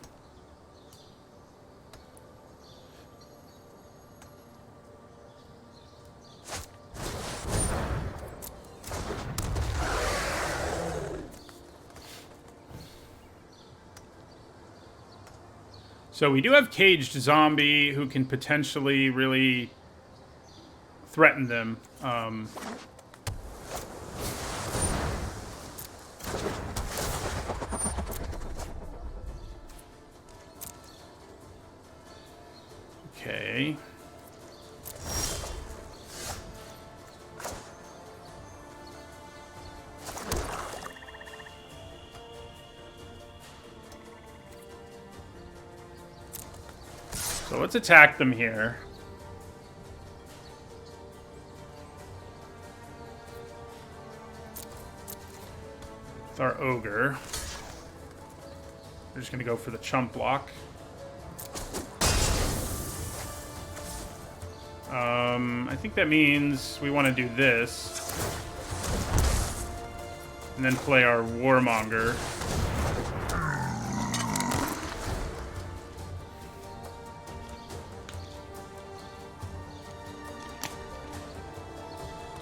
So we do have Caged Zombie who can potentially really threaten them. Okay. So let's attack them here. With our Ogre. We're just going to go for the chump block. I think that means we want to do this. And then play our Warmonger.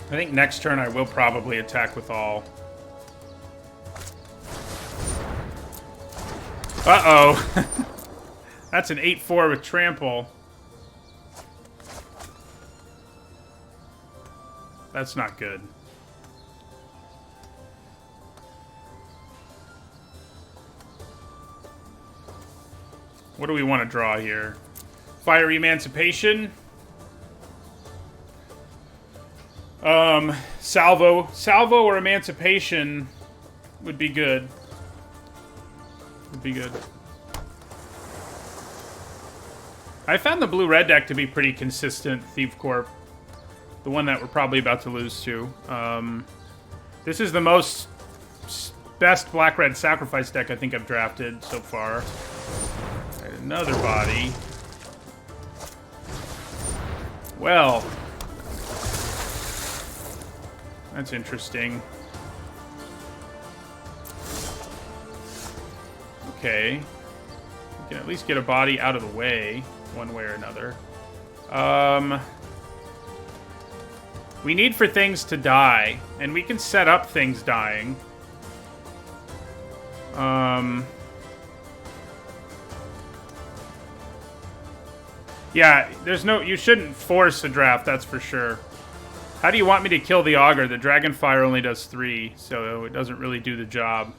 I think next turn I will probably attack with all. Uh-oh. That's an 8-4 with Trample. That's not good. What do we want to draw here? Fire Emancipation. Salvo or Emancipation would be good. Would be good. I found the blue-red deck to be pretty consistent, Thief Corp. The one that we're probably about to lose to. This is the best black-red sacrifice deck I think I've drafted so far. Right, another body. Well, that's interesting. Okay. We can at least get a body out of the way, one way or another. We need for things to die, and we can set up things dying. Yeah, you shouldn't force a draft, that's for sure. How do you want me to kill the Augur? The Dragonfire only does 3, so it doesn't really do the job.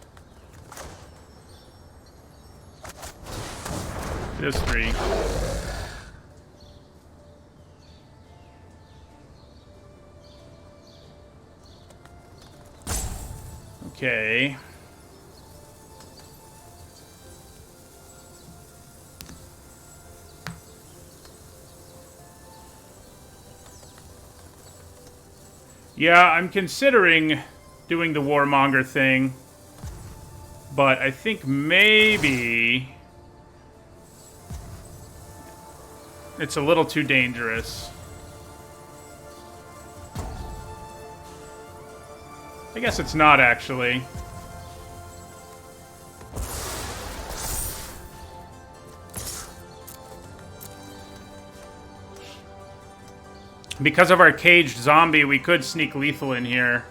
It does 3. Okay. Yeah, I'm considering doing the Warmonger thing, but I think maybe it's a little too dangerous. I guess it's not, actually. Because of our Caged Zombie, we could sneak lethal in here.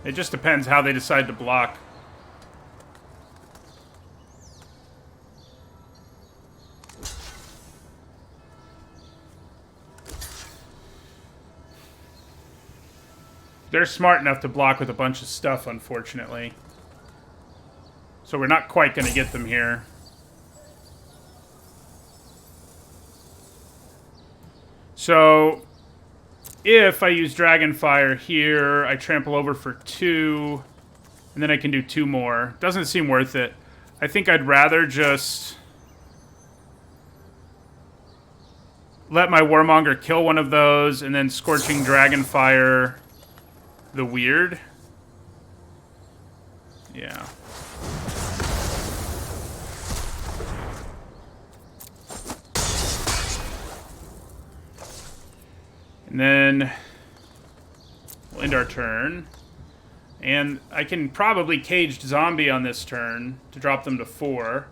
It just depends how they decide to block. They're smart enough to block with a bunch of stuff, unfortunately. So we're not quite going to get them here. So, if I use Dragonfire here, I trample over for 2, and then I can do 2 more. Doesn't seem worth it. I think I'd rather just let my Warmonger kill one of those, and then Scorching Dragonfire the weird. Yeah. And then we'll end our turn. And I can probably Caged Zombie on this turn to drop them to 4.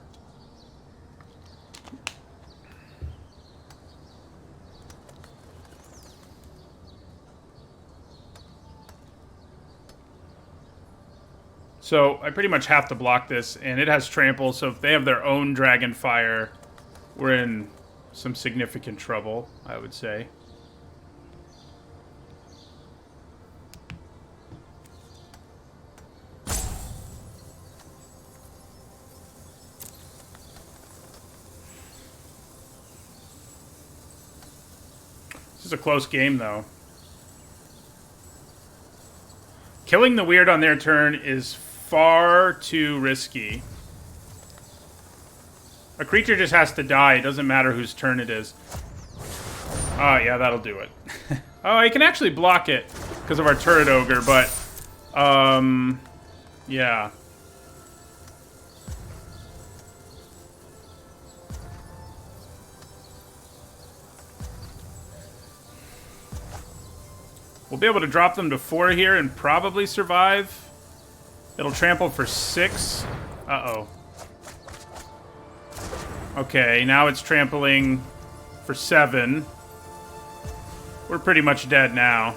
So I pretty much have to block this, and it has Trample, so if they have their own Dragonfire, we're in some significant trouble, I would say. This is a close game, though. Killing the weird on their turn is far too risky. A creature just has to die. It doesn't matter whose turn it is. Oh, yeah, that'll do it. Oh, I can actually block it because of our Turret Ogre, but... yeah. We'll be able to drop them to 4 here and probably survive. It'll trample for 6. Uh-oh. Okay, now it's trampling for 7. We're pretty much dead now.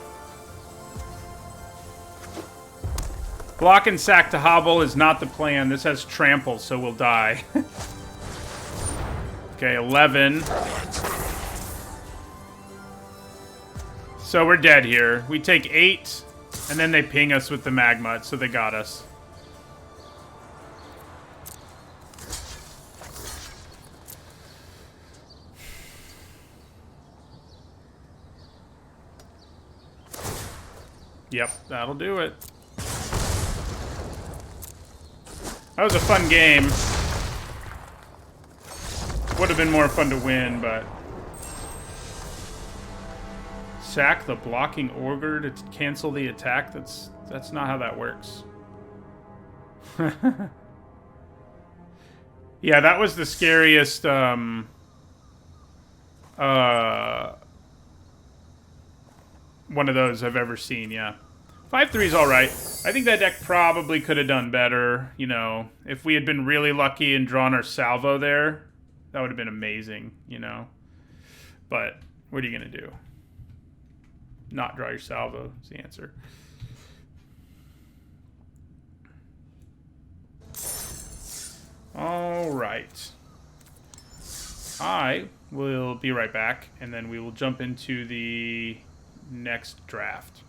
Block and sack to hobble is not the plan. This has trample, so we'll die. Okay, 11. So we're dead here. We take 8, and then they ping us with the magma, so they got us. Yep, that'll do it. That was a fun game. Would have been more fun to win, but... Sack the blocking Ogre to cancel the attack? That's not how that works. Yeah, that was the scariest, one of those I've ever seen, yeah. 5-3 is alright. I think that deck probably could have done better, you know. If we had been really lucky and drawn our salvo there, that would have been amazing, you know. But what are you going to do? Not draw your salvo is the answer. All right. I will be right back, and then we will jump into the next draft.